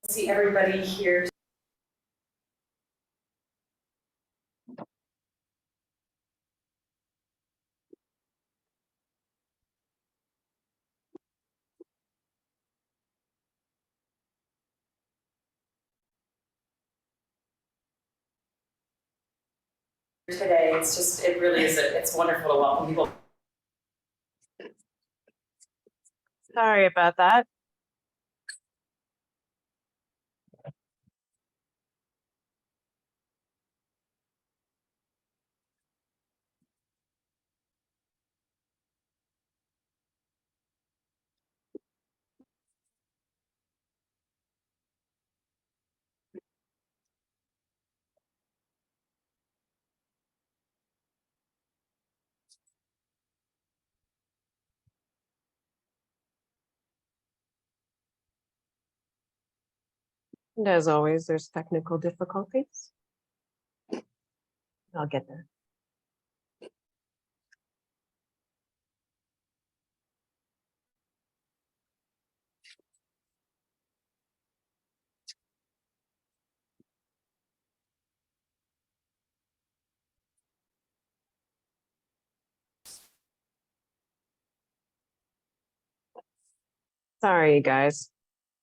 See everybody here. Today, it really is, it's wonderful to welcome people. Sorry about that. And as always, there's technical difficulties. I'll get there. Sorry, guys.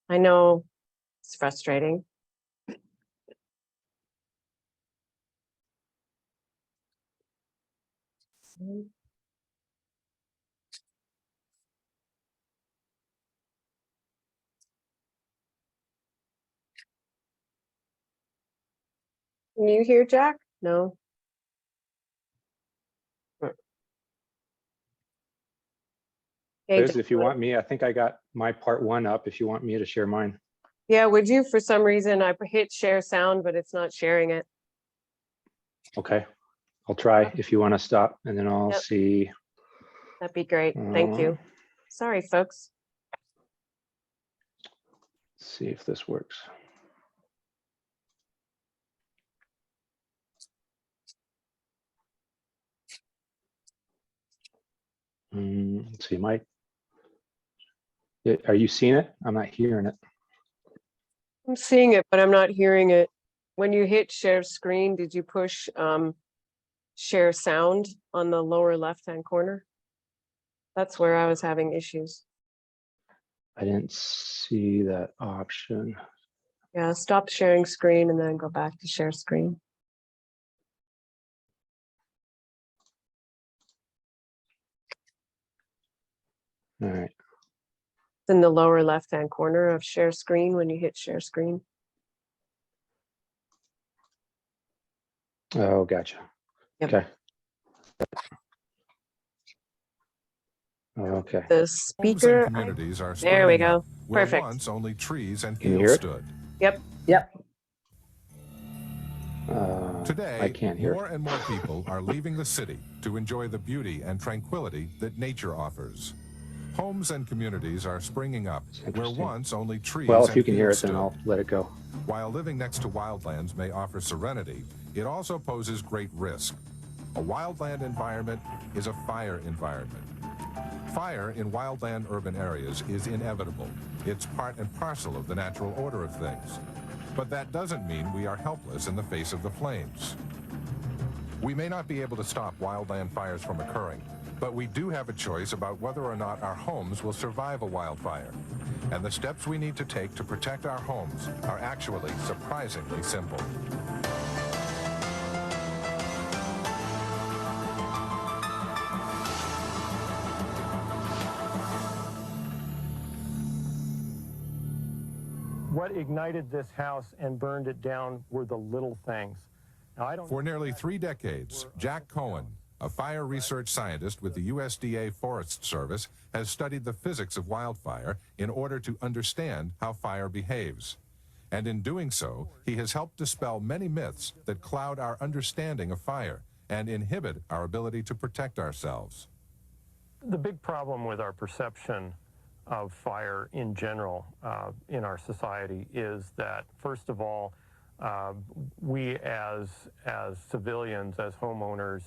I know it's frustrating. Can you hear Jack? No. Liz, if you want me, I think I got my part 1 up if you want me to share mine. Yeah, would you? For some reason, I hit share sound, but it's not sharing it. Okay, I'll try if you want to stop, and then I'll see. That'd be great. Thank you. Sorry, folks. See if this works. Let's see, Mike. Are you seeing it? I'm not hearing it. I'm seeing it, but I'm not hearing it. When you hit share screen, did you push share sound on the lower left-hand corner? That's where I was having issues. I didn't see that option. Yeah, stop sharing screen and then go back to share screen. All right. It's in the lower left-hand corner of share screen when you hit share screen. Oh, gotcha. Yep. Okay. Okay. The speaker. Communities are There we go. where Perfect. once only trees and Can you fields hear it? stood. Yep. Yep. Today, I can't hear. more and more people are leaving the city to enjoy the beauty and tranquility that nature offers. Homes and communities are springing up where once only trees Well, if and you can hear it, fields then stood. I'll let it go. While living next to wildlands may offer serenity, it also poses great risk. A wildland environment is a fire environment. Fire in wildland urban areas is inevitable. It's part and parcel of the natural order of things. But that doesn't mean we are helpless in the face of the flames. We may not be able to stop wildland fires from occurring, but we do have a choice about whether or not our homes will survive a wildfire. And the steps we need to take to protect our homes are actually surprisingly simple. What ignited this house and burned it down were the little things. Now, For nearly 3 decades, Jack Cohen, a fire research scientist with the USDA Forest Service, has studied the physics of wildfire in order to understand how fire behaves. And in doing so, he has helped dispel many myths that cloud our understanding of fire and inhibit our ability to protect ourselves. The big problem with our perception of fire in general in our society is that, first of all, we as civilians, as homeowners,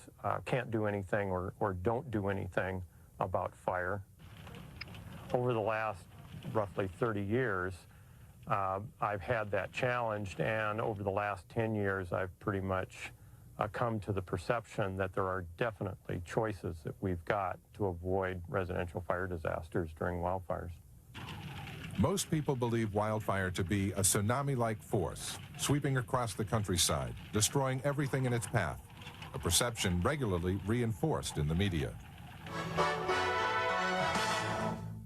can't do anything or don't do anything about fire. Over the last roughly 30 years, I've had that challenged, and over the last 10 years, I've pretty much come to the perception that there are definitely choices that we've got to avoid residential fire disasters during wildfires. Most people believe wildfire to be a tsunami-like force, sweeping across the countryside, destroying everything in its path, a perception regularly reinforced in the media.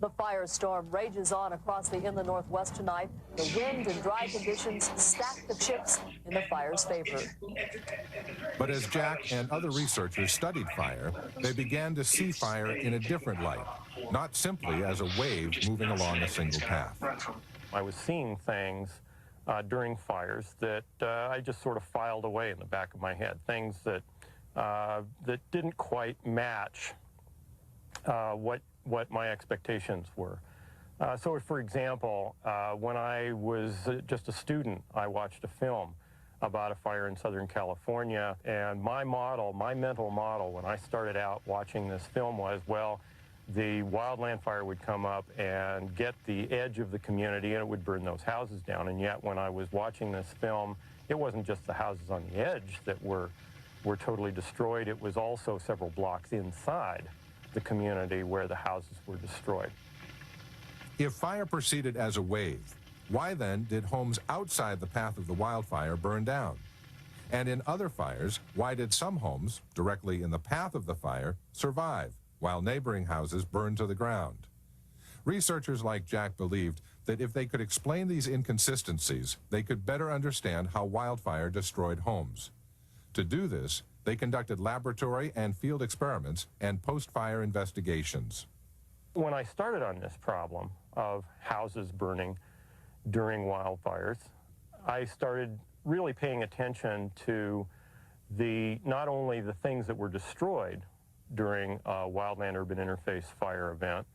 The firestorm rages on across the inland Northwest tonight. The wind and dry conditions stack the chips in the fire's favor. But as Jack and other researchers studied fire, they began to see fire in a different light, not simply as a wave moving along a single path. I was seeing things during fires that I just sort of filed away in the back of my head, things that that didn't quite match what my expectations were. So, for example, when I was just a student, I watched a film about a fire in Southern California, and my mental model when I started out watching this film was, well, the wildland fire would come up and get the edge of the community and it would burn those houses down. And yet when I was watching this film, it wasn't just the houses on the edge that were totally destroyed, it was also several blocks inside the community where the houses were destroyed. If fire proceeded as a wave, why then did homes outside the path of the wildfire burn down? And in other fires, why did some homes, directly in the path of the fire, survive, while neighboring houses burned to the ground? Researchers like Jack believed that if they could explain these inconsistencies, they could better understand how wildfire destroyed homes. To do this, they conducted laboratory and field experiments and post-fire investigations. When I started on this problem of houses burning during wildfires, I started really paying attention to not only the things that were destroyed during a wildland-urban interface fire event,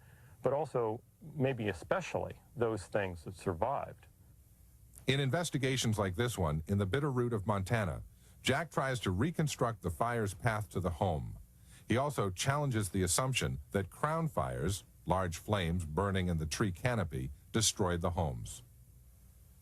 but also, maybe especially, those things that survived. In investigations like this one in the Bitterroot of Montana, Jack tries to reconstruct the fire's path to the home. He also challenges the assumption that crown fires, large flames burning in the tree canopy, destroyed the homes.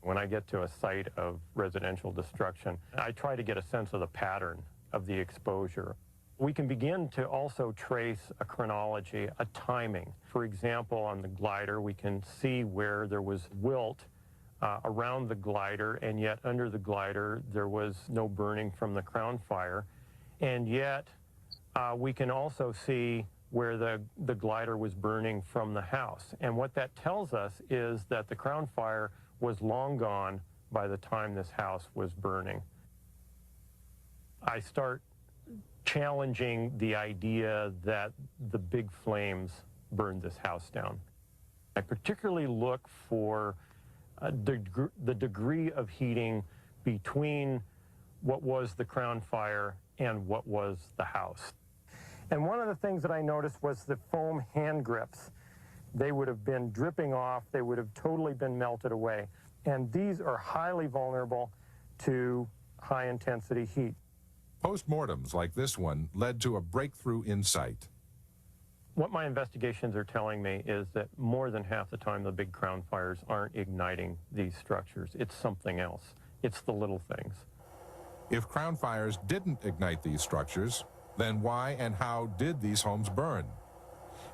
When I get to a site of residential destruction, I try to get a sense of the pattern of the exposure. We can begin to also trace a chronology, a timing. For example, on the glider, we can see where there was wilt around the glider, and yet under the glider there was no burning from the crown fire. And yet we can also see where the glider was burning from the house. And what that tells us is that the crown fire was long gone by the time this house was burning. I start challenging the idea that the big flames burned this house down. I particularly look for the degree of heating between what was the crown fire and what was the house. And one of the things that I noticed was the foam hand grips. They would have been dripping off, they would have totally been melted away. And these are highly vulnerable to high intensity heat. Postmortems like this one led to a breakthrough insight. What my investigations are telling me is that more than half the time the big crown fires aren't igniting these structures. It's something else. It's the little things. If crown fires didn't ignite these structures, then why and how did these homes burn?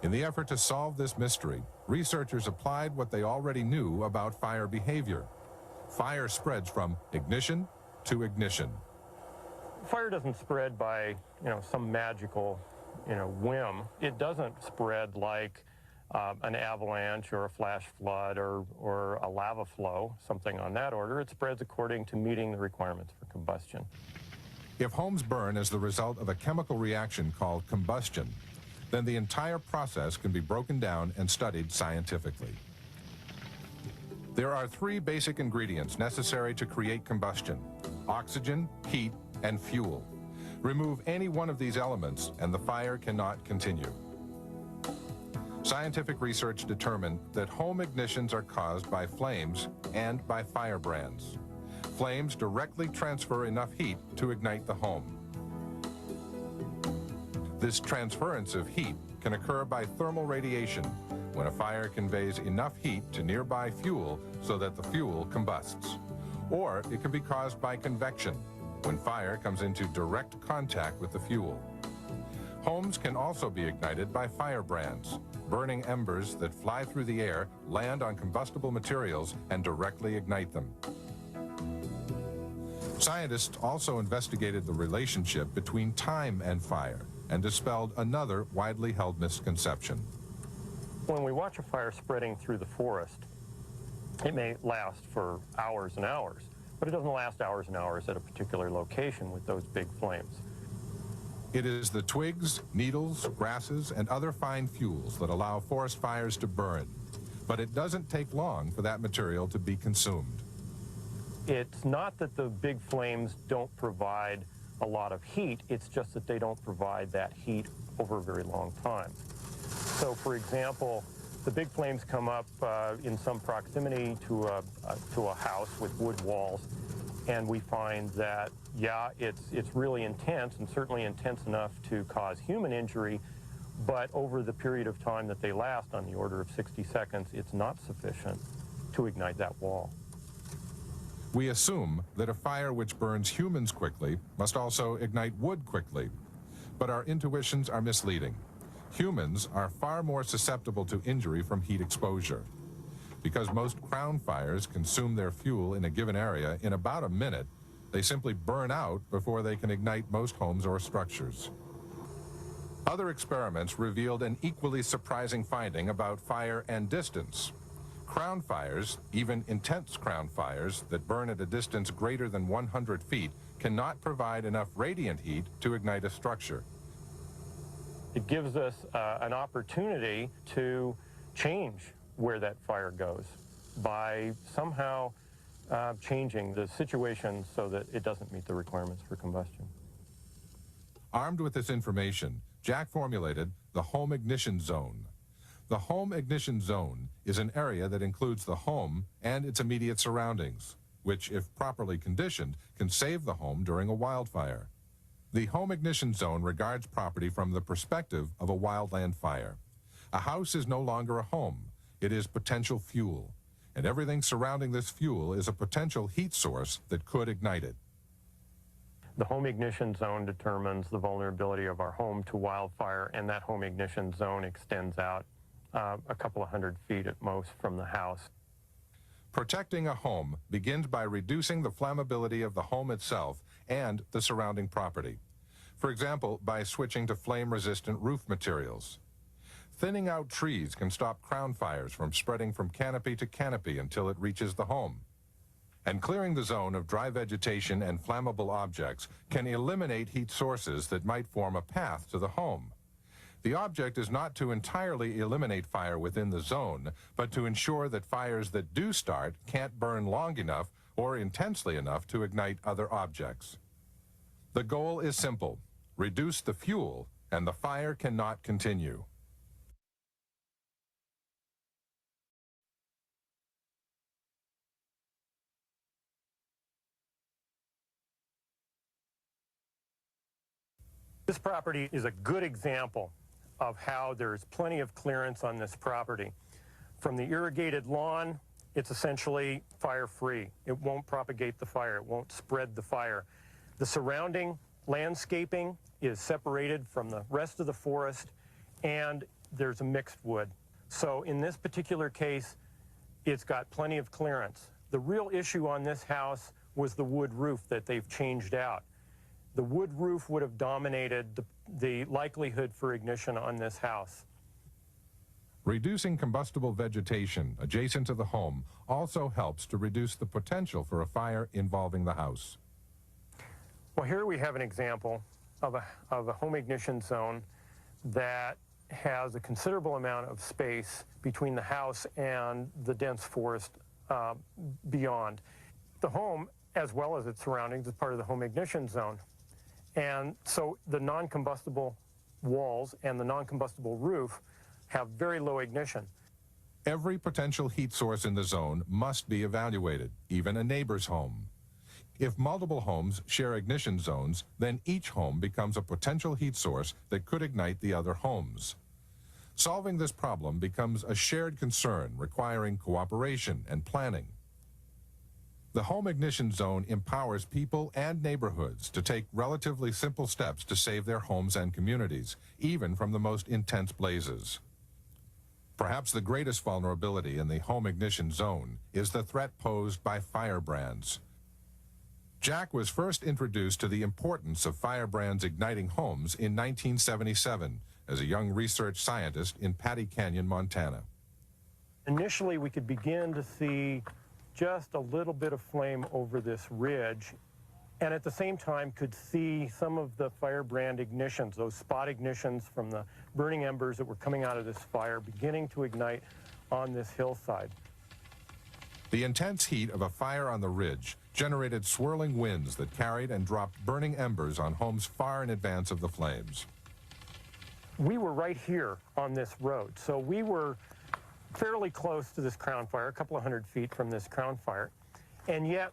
In the effort to solve this mystery, researchers applied what they already knew about fire behavior. Fire spreads from ignition to ignition. Fire doesn't spread by, some magical, whim. It doesn't spread like an avalanche or a flash flood or a lava flow, something on that order. It spreads according to meeting the requirements for combustion. If homes burn as the result of a chemical reaction called combustion, then the entire process can be broken down and studied scientifically. There are three basic ingredients necessary to create combustion: oxygen, heat, and fuel. Remove any one of these elements and the fire cannot continue. Scientific research determined that home ignitions are caused by flames and by firebrands. Flames directly transfer enough heat to ignite the home. This transference of heat can occur by thermal radiation, when a fire conveys enough heat to nearby fuel so that the fuel combusts. Or it can be caused by convection, when fire comes into direct contact with the fuel. Homes can also be ignited by firebrands, burning embers that fly through the air, land on combustible materials, and directly ignite them. Scientists also investigated the relationship between time and fire and dispelled another widely held misconception. When we watch a fire spreading through the forest, it may last for hours and hours, but it doesn't last hours and hours at a particular location with those big flames. It is the twigs, needles, grasses, and other fine fuels that allow forest fires to burn, but it doesn't take long for that material to be consumed. It's not that the big flames don't provide a lot of heat, it's just that they don't provide that heat over a very long time. So, for example, the big flames come up in some proximity to a house with wood walls, and we find that, yeah, it's really intense, and certainly intense enough to cause human injury, but over the period of time that they last, on the order of 60 seconds, it's not sufficient to ignite that wall. We assume that a fire which burns humans quickly must also ignite wood quickly, but our intuitions are misleading. Humans are far more susceptible to injury from heat exposure. Because most crown fires consume their fuel in a given area in about a minute, they simply burn out before they can ignite most homes or structures. Other experiments revealed an equally surprising finding about fire and distance. Crown fires, even intense crown fires that burn at a distance greater than 100 feet, cannot provide enough radiant heat to ignite a structure. It gives us an opportunity to change where that fire goes by somehow changing the situation so that it doesn't meet the requirements for combustion. Armed with this information, Jack formulated the home ignition zone. The home ignition zone is an area that includes the home and its immediate surroundings, which, if properly conditioned, can save the home during a wildfire. The home ignition zone regards property from the perspective of a wildland fire. A house is no longer a home. It is potential fuel, and everything surrounding this fuel is a potential heat source that could ignite it. The home ignition zone determines the vulnerability of our home to wildfire, and that home ignition zone extends out a couple of 100 feet at most from the house. Protecting a home begins by reducing the flammability of the home itself and the surrounding property. For example, by switching to flame-resistant roof materials. Thinning out trees can stop crown fires from spreading from canopy to canopy until it reaches the home. And clearing the zone of dry vegetation and flammable objects can eliminate heat sources that might form a path to the home. The object is not to entirely eliminate fire within the zone, but to ensure that fires that do start can't burn long enough or intensely enough to ignite other objects. The goal is simple: reduce the fuel, and the fire cannot continue. This property is a good example of how there's plenty of clearance on this property. From the irrigated lawn, it's essentially fire-free. It won't propagate the fire. It won't spread the fire. The surrounding landscaping is separated from the rest of the forest, and there's a mixed wood. So in this particular case, it's got plenty of clearance. The real issue on this house was the wood roof that they've changed out. The wood roof would have dominated the likelihood for ignition on this house. Reducing combustible vegetation adjacent to the home also helps to reduce the potential for a fire involving the house. Well, here we have an example of a home ignition zone that has a considerable amount of space between the house and the dense forest beyond. The home, as well as its surroundings, is part of the home ignition zone. And so the non-combustible walls and the non-combustible roof have very low ignition. Every potential heat source in the zone must be evaluated, even a neighbor's home. If multiple homes share ignition zones, then each home becomes a potential heat source that could ignite the other homes. Solving this problem becomes a shared concern requiring cooperation and planning. The home ignition zone empowers people and neighborhoods to take relatively simple steps to save their homes and communities, even from the most intense blazes. Perhaps the greatest vulnerability in the home ignition zone is the threat posed by firebrands. Jack was first introduced to the importance of firebrands igniting homes in 1977 as a young research scientist in Patty Canyon, Montana. Initially, we could begin to see just a little bit of flame over this ridge, and at the same time could see some of the firebrand ignitions, those spot ignitions from the burning embers that were coming out of this fire beginning to ignite on this hillside. The intense heat of a fire on the ridge generated swirling winds that carried and dropped burning embers on homes far in advance of the flames. We were right here on this road, so we were fairly close to this crown fire, a couple of 100 feet from this crown fire, and yet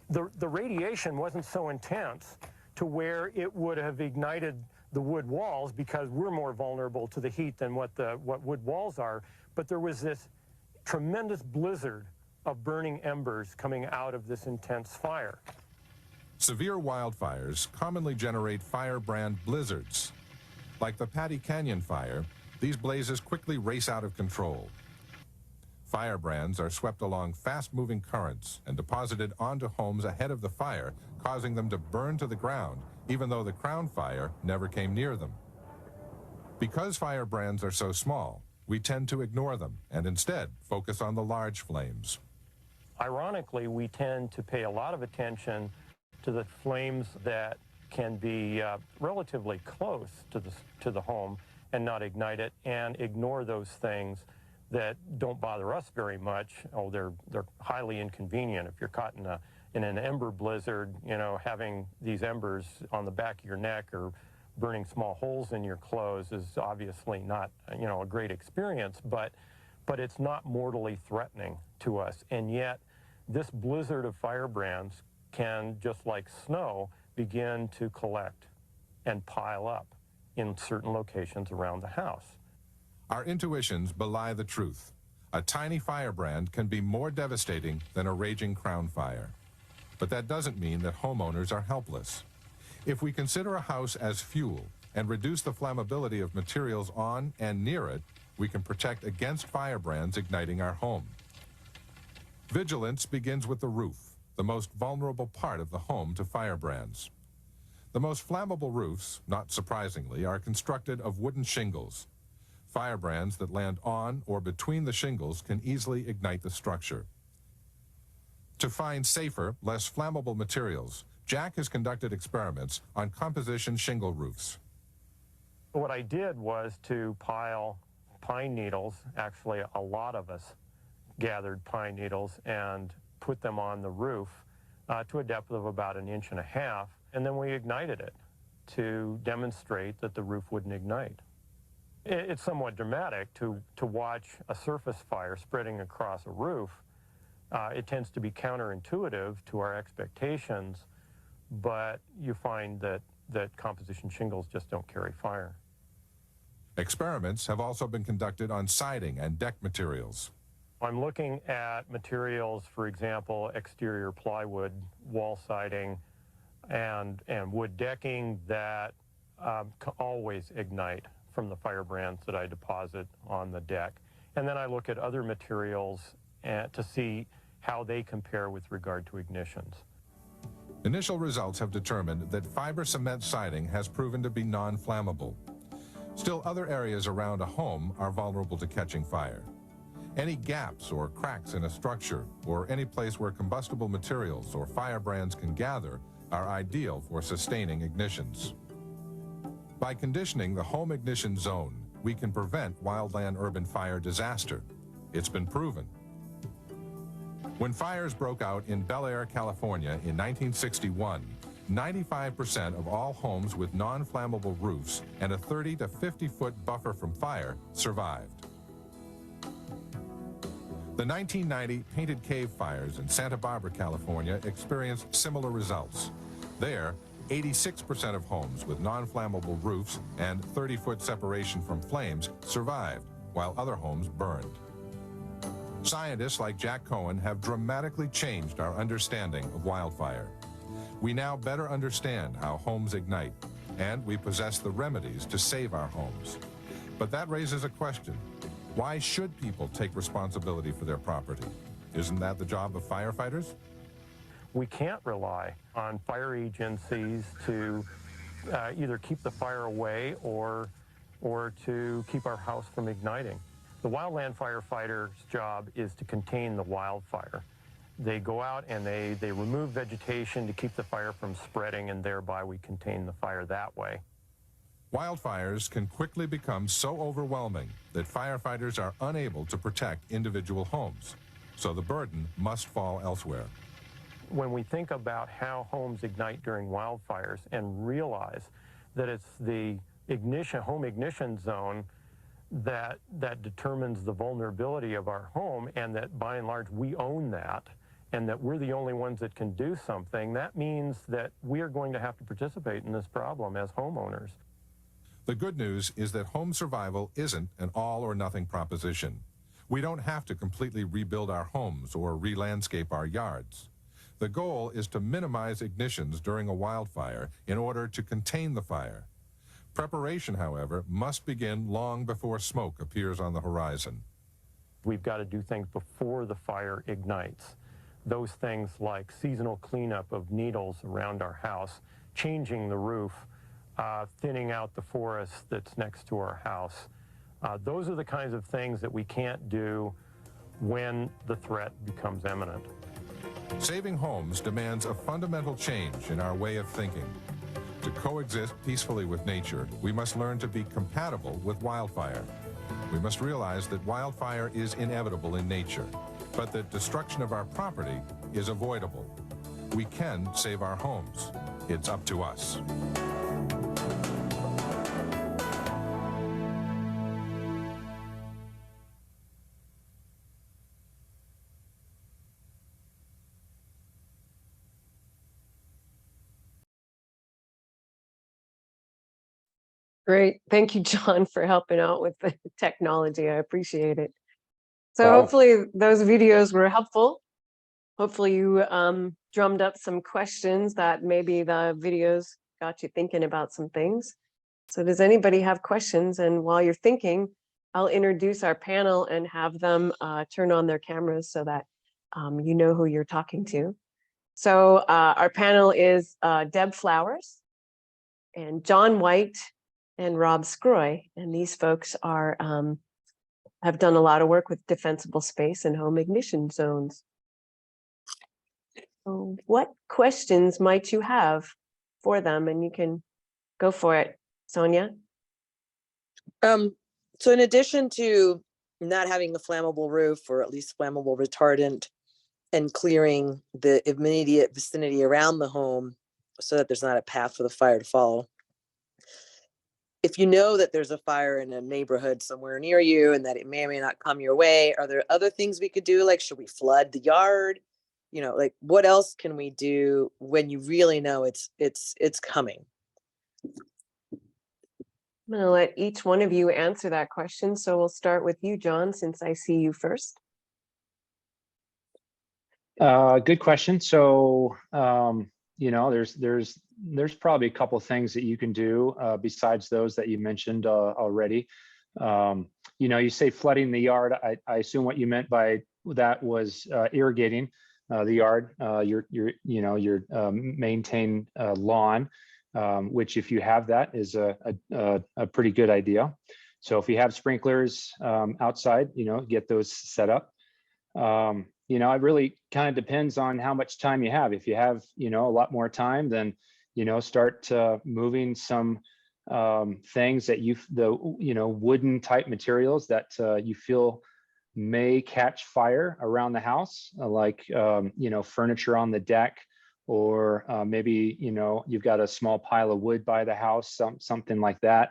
the radiation wasn't so intense to where it would have ignited the wood walls, because we're more vulnerable to the heat than what wood walls are. But there was this tremendous blizzard of burning embers coming out of this intense fire. Severe wildfires commonly generate firebrand blizzards. Like the Patty Canyon fire, these blazes quickly race out of control. Firebrands are swept along fast-moving currents and deposited onto homes ahead of the fire, causing them to burn to the ground, even though the crown fire never came near them. Because firebrands are so small, we tend to ignore them and instead focus on the large flames. Ironically, we tend to pay a lot of attention to the flames that can be relatively close to the home and not ignite it, and ignore those things that don't bother us very much. Oh, they're highly inconvenient. If you're caught in an ember blizzard, you know, having these embers on the back of your neck or burning small holes in your clothes is obviously not, you know, a great experience, but it's not mortally threatening to us. And yet, this blizzard of firebrands can, just like snow, begin to collect and pile up in certain locations around the house. Our intuitions belie the truth. A tiny firebrand can be more devastating than a raging crown fire. But that doesn't mean that homeowners are helpless. If we consider a house as fuel and reduce the flammability of materials on and near it, we can protect against firebrands igniting our home. Vigilance begins with the roof, the most vulnerable part of the home to firebrands. The most flammable roofs, not surprisingly, are constructed of wooden shingles. Firebrands that land on or between the shingles can easily ignite the structure. To find safer, less flammable materials, Jack has conducted experiments on composition shingle roofs. What I did was to pile pine needles. Actually, a lot of us gathered pine needles and put them on the roof to a depth of about 1.5 inches, and then we ignited it to demonstrate that the roof wouldn't ignite. It's somewhat dramatic to watch a surface fire spreading across a roof. It tends to be counterintuitive to our expectations, but you find that composition shingles just don't carry fire. Experiments have also been conducted on siding and deck materials. I'm looking at materials, for example, exterior plywood, wall siding, and wood decking that always ignite from the firebrands that I deposit on the deck. And then I look at other materials to see how they compare with regard to ignitions. Initial results have determined that fiber cement siding has proven to be non-flammable. Still, other areas around a home are vulnerable to catching fire. Any gaps or cracks in a structure, or any place where combustible materials or firebrands can gather, are ideal for sustaining ignitions. By conditioning the home ignition zone, we can prevent wildland urban fire disaster. It's been proven. When fires broke out in Bel Air, California in 1961, 95% of all homes with non-flammable roofs and a 30 to 50-foot buffer from fire survived. The 1990 Painted Cave fires in Santa Barbara, California experienced similar results. There, 86% of homes with non-flammable roofs and 30-foot separation from flames survived, while other homes burned. Scientists like Jack Cohen have dramatically changed our understanding of wildfire. We now better understand how homes ignite, and we possess the remedies to save our homes. But that raises a question. Why should people take responsibility for their property? Isn't that the job of firefighters? We can't rely on fire agencies to either keep the fire away or to keep our house from igniting. The wildland firefighter's job is to contain the wildfire. They go out and they remove vegetation to keep the fire from spreading, and thereby we contain the fire that way. Wildfires can quickly become so overwhelming that firefighters are unable to protect individual homes, so the burden must fall elsewhere. When we think about how homes ignite during wildfires and realize that it's the home ignition zone that determines the vulnerability of our home, and that by and large we own that, and that we're the only ones that can do something, that means that we are going to have to participate in this problem as homeowners. The good news is that home survival isn't an all-or-nothing proposition. We don't have to completely rebuild our homes or re-landscape our yards. The goal is to minimize ignitions during a wildfire in order to contain the fire. Preparation, however, must begin long before smoke appears on the horizon. We've got to do things before the fire ignites. Those things like seasonal cleanup of needles around our house, changing the roof, thinning out the forest that's next to our house. Those are the kinds of things that we can't do when the threat becomes imminent. Saving homes demands a fundamental change in our way of thinking. To coexist peacefully with nature, we must learn to be compatible with wildfire. We must realize that wildfire is inevitable in nature, but that destruction of our property is avoidable. We can save our homes. It's up to us. Great. Thank you, John, for helping out with the technology. I appreciate it. So Wow. hopefully those videos were helpful. Hopefully you drummed up some questions that maybe the videos got you thinking about some things. So does anybody have questions? And while you're thinking, I'll introduce our panel and have them turn on their cameras so that you know who you're talking to. So our panel is Deb Flowers and Jon White and Robb Sgroi, and these folks are have done a lot of work with defensible space and home ignition zones. So what questions might you have for them? And you can go for it, Sonia. So in addition to not having a flammable roof, or at least flammable retardant, and clearing the immediate vicinity around the home so that there's not a path for the fire to follow, if you know that there's a fire in a neighborhood somewhere near you and that it may or may not come your way, are there other things we could do? Like, should we flood the yard? You know, like, what else can we do when you really know it's coming? I'm going to let each one of you answer that question. So we'll start with you, John, since I see you first. Good question. So, you know, there's probably a couple of things that you can do besides those that you mentioned already. You know, you say flooding the yard. I assume what you meant by that was irrigating the yard, your maintained lawn, which, if you have that, is a pretty good idea. So if you have sprinklers outside, you know, get those set up. You know, it really kind of depends on how much time you have. If you have, you know, a lot more time, then, you know, start moving some things that wooden type materials that you feel may catch fire around the house, like, you know, furniture on the deck, or maybe, you know, you've got a small pile of wood by the house, something like that,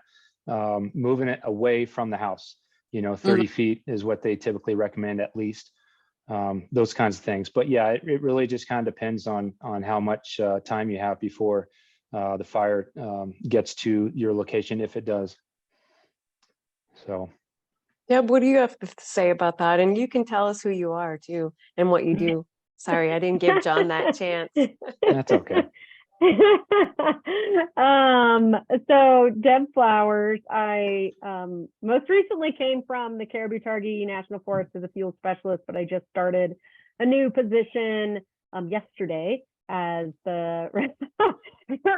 moving it away from the house. You know, 30 feet is what they typically recommend, at least. Those kinds of things. But yeah, it really just kind of depends on how much time you have before the fire gets to your location, if it does. So. Deb, what do you have to say about that? And you can tell us who you are too and what you do. Sorry, I didn't give Jon that chance. That's okay. So Deb Flowers, I most recently came from the Caribou-Targhee National Forest as a field specialist, but I just started a new position yesterday as the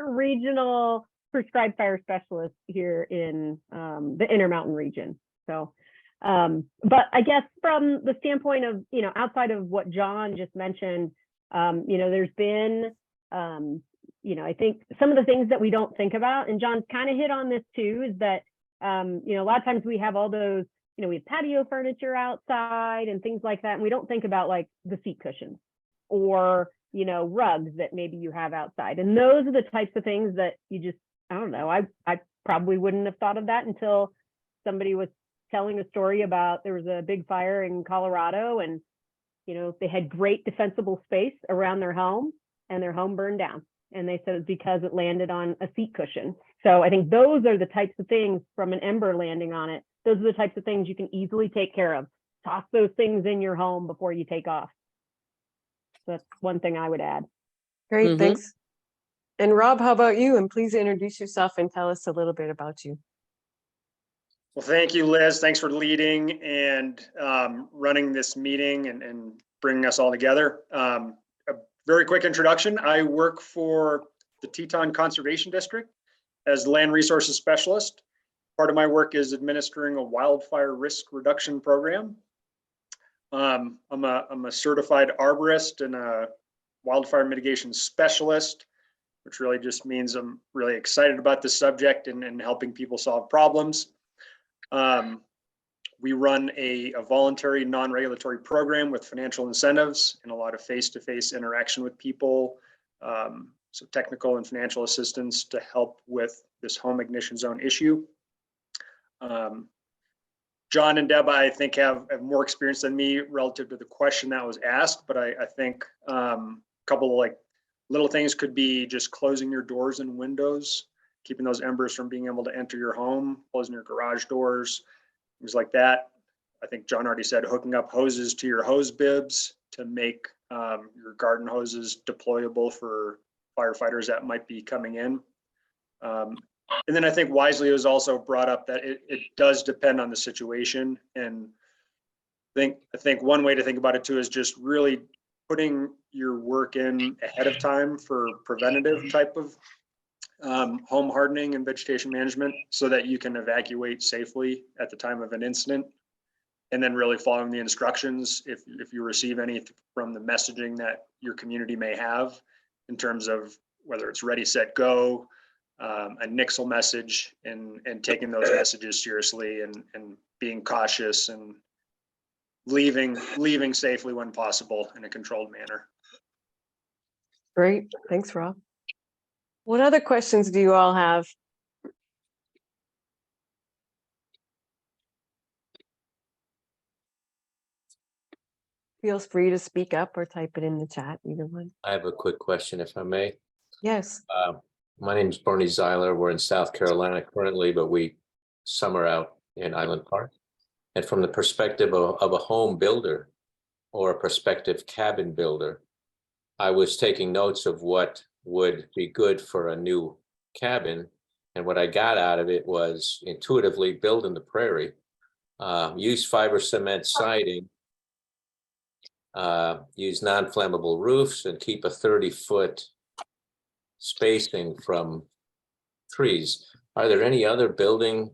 regional prescribed fire specialist here in the Intermountain region. So, but I guess from the standpoint of, outside of what Jon just mentioned, there's been, I think some of the things that we don't think about, and Jon's kind of hit on this too, is that, a lot of times we have all those, we have patio furniture outside and things like that. And we don't think about like the seat cushions or, rugs that maybe you have outside. And those are the types of things that you just, I don't know, I probably wouldn't have thought of that until somebody was telling a story about there was a big fire in Colorado and, they had great defensible space around their home and their home burned down. And they said it's because it landed on a seat cushion. So I think those are the types of things from an ember landing on it. Those are the types of things you can easily take care of. Toss those things in your home before you take off. So that's one thing I would add. Great, thanks. And Rob, how about you? And please introduce yourself and tell us a little bit about you. Well, thank you, Liz. Thanks for leading and running this meeting and bringing us all together. A very quick introduction. I work for the Teton Conservation District as land resources specialist. Part of my work is administering a wildfire risk reduction program. I'm a certified arborist and a wildfire mitigation specialist, which really just means I'm really excited about this subject and helping people solve problems. We run a voluntary non-regulatory program with financial incentives and a lot of face-to-face interaction with people. So technical and financial assistance to help with this home ignition zone issue. Jon and Deb, I think, have more experience than me relative to the question that was asked, but I think a couple of like little things could be just closing your doors and windows, keeping those embers from being able to enter your home, closing your garage doors, things like that. I think Jon already said hooking up hoses to your hose bibs to make your garden hoses deployable for firefighters that might be coming in. And then I think wisely it was also brought up that it does depend on the situation. And I think one way to think about it too is just really putting your work in ahead of time for preventative type of home hardening and vegetation management so that you can evacuate safely at the time of an incident. And then really following the instructions if you receive any from the messaging that your community may have in terms of whether it's ready, set, go, a Nixle message, and taking those messages seriously and being cautious and leaving safely when possible in a controlled manner. Great, thanks, Rob. What other questions do you all have? Feel free to speak up or type it in the chat, either one. I have a quick question, if I may. Yes. My name is Bernie Zeiler. We're in South Carolina currently, but we summer out in Island Park. And from the perspective of a home builder or a prospective cabin builder, I was taking notes of what would be good for a new cabin. And what I got out of it was intuitively build in the prairie, use fiber cement siding, use non-flammable roofs, and keep a 30-foot spacing from trees. Are there any other building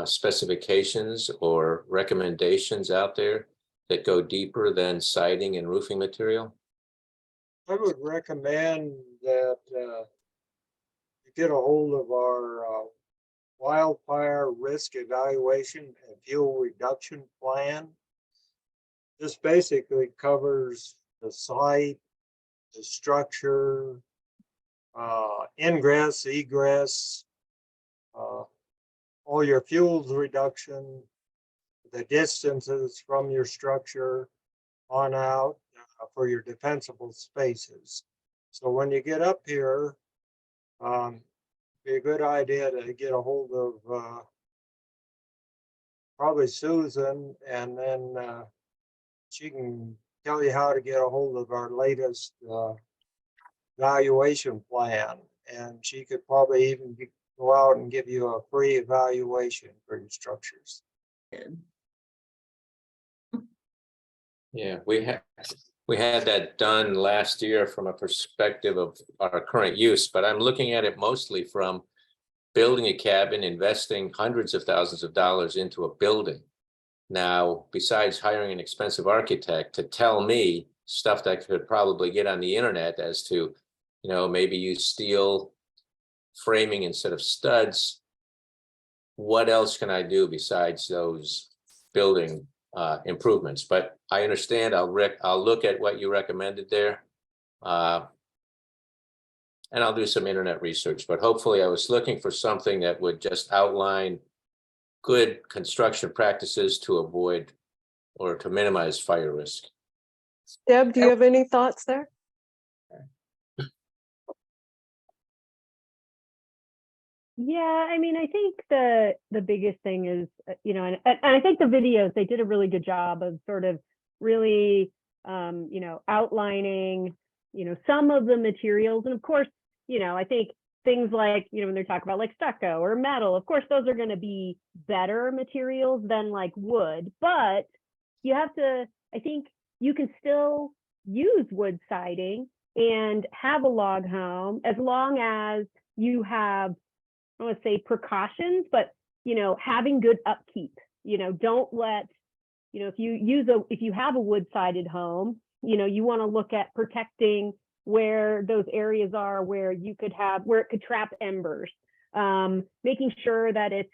specifications or recommendations out there that go deeper than siding and roofing material? I would recommend that you get a hold of our wildfire risk evaluation and fuel reduction plan. This basically covers the site, the structure, ingress, egress, all your fuels reduction, the distances from your structure on out for your defensible spaces. So when you get up here, Be a good idea to get a hold of probably Susan, and then she can tell you how to get a hold of our latest valuation plan. And she could probably even go out and give you a free evaluation for your structures. Yeah, we had that done last year from a perspective of our current use, but I'm looking at it mostly from building a cabin, investing hundreds of thousands of dollars into a building. Now, besides hiring an expensive architect to tell me stuff that I could probably get on the internet as to, maybe use steel framing instead of studs, what else can I do besides those building improvements? But I understand. I'll look at what you recommended there, and I'll do some internet research. But hopefully, I was looking for something that would just outline good construction practices to avoid or to minimize fire risk. Deb, do you have any thoughts there? Yeah, I mean, I think the biggest thing is, and I think the videos, they did a really good job of sort of really, outlining, some of the materials. And of course, I think things like, when they're talking about like stucco or metal, of course, those are going to be better materials than like wood, but you have to, I think you can still use wood siding and have a log home as long as you have, I want to say precautions, but, having good upkeep, don't let, if you have a wood sided home, you want to look at protecting where those areas are where it could trap embers, making sure that it's,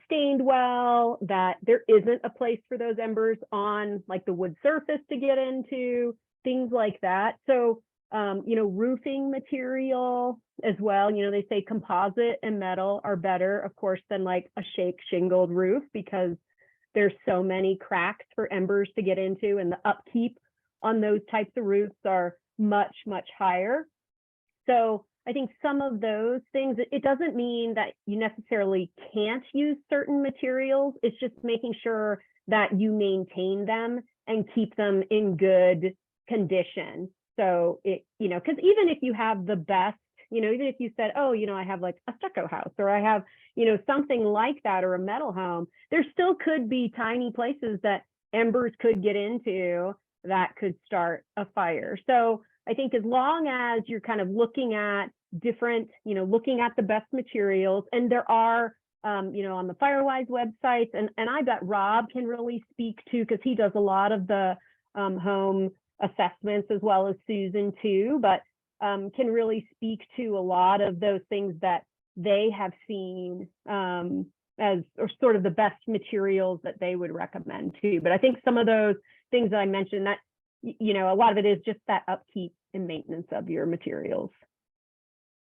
stained well, that there isn't a place for those embers on like the wood surface to get into, things like that. So, roofing material as well, they say composite and metal are better, of course, than like a shake shingled roof, because there's so many cracks for embers to get into, and the upkeep on those types of roofs are much, much higher. So I think some of those things, it doesn't mean that you necessarily can't use certain materials. It's just making sure that you maintain them and keep them in good condition. So because even if you have the best, even if you said, oh, I have like a stucco house, or I have, something like that, or a metal home, there still could be tiny places that embers could get into that could start a fire. So I think as long as you're kind of looking at different, looking at the best materials, and there are, on the Firewise websites, and I bet Robb can really speak to, because he does a lot of the home assessments, as well as Susan too, but can really speak to a lot of those things that they have seen as or sort of the best materials that they would recommend too. But I think some of those things that I mentioned, that a lot of it is just that upkeep and maintenance of your materials.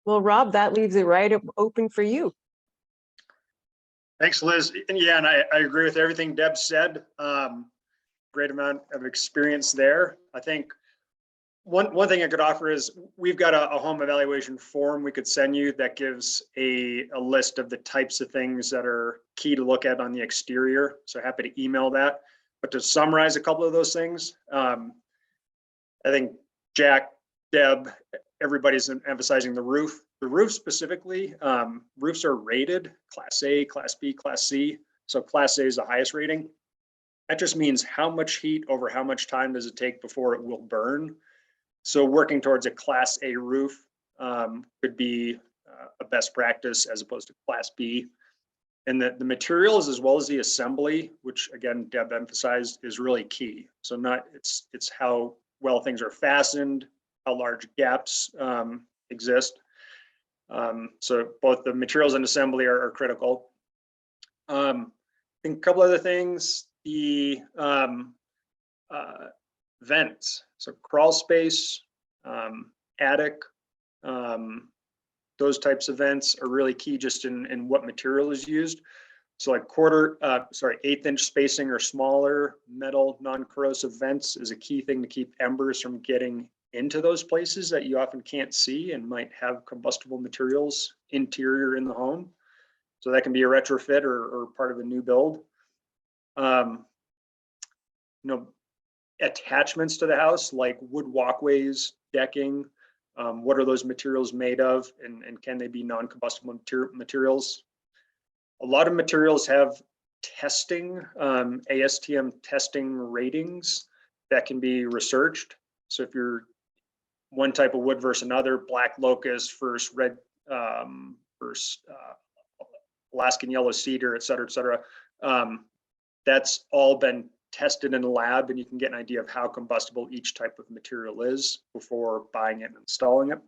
Well, Robb, that leaves it right open for you. Thanks, Liz. And yeah, and I agree with everything Deb said. Great amount of experience there. I think one thing I could offer is we've got a home evaluation form we could send you that gives a list of the types of things that are key to look at on the exterior. So happy to email that. But to summarize a couple of those things, I think Jack, Deb, everybody's emphasizing the roof. The roof specifically, roofs are rated Class A, Class B, Class C. So Class A is the highest rating. That just means how much heat over how much time does it take before it will burn. So working towards a Class A roof could be a best practice as opposed to Class B. And the materials as well as the assembly, which again, Deb emphasized, is really key. So it's how well things are fastened, how large gaps exist. So both the materials and assembly are critical. I think a couple other things, the vents, so crawl space, attic, those types of vents are really key just in what material is used. So like 1/8 inch spacing or smaller metal non-corrosive vents is a key thing to keep embers from getting into those places that you often can't see and might have combustible materials interior in the home. So that can be a retrofit or part of a new build. Attachments to the house like wood walkways, decking. What are those materials made of, and can they be non-combustible materials? A lot of materials have testing, ASTM testing ratings that can be researched. So if you're one type of wood versus another, black locust versus red versus Alaskan yellow cedar, et cetera, that's all been tested in a lab, and you can get an idea of how combustible each type of material is before buying it and installing it.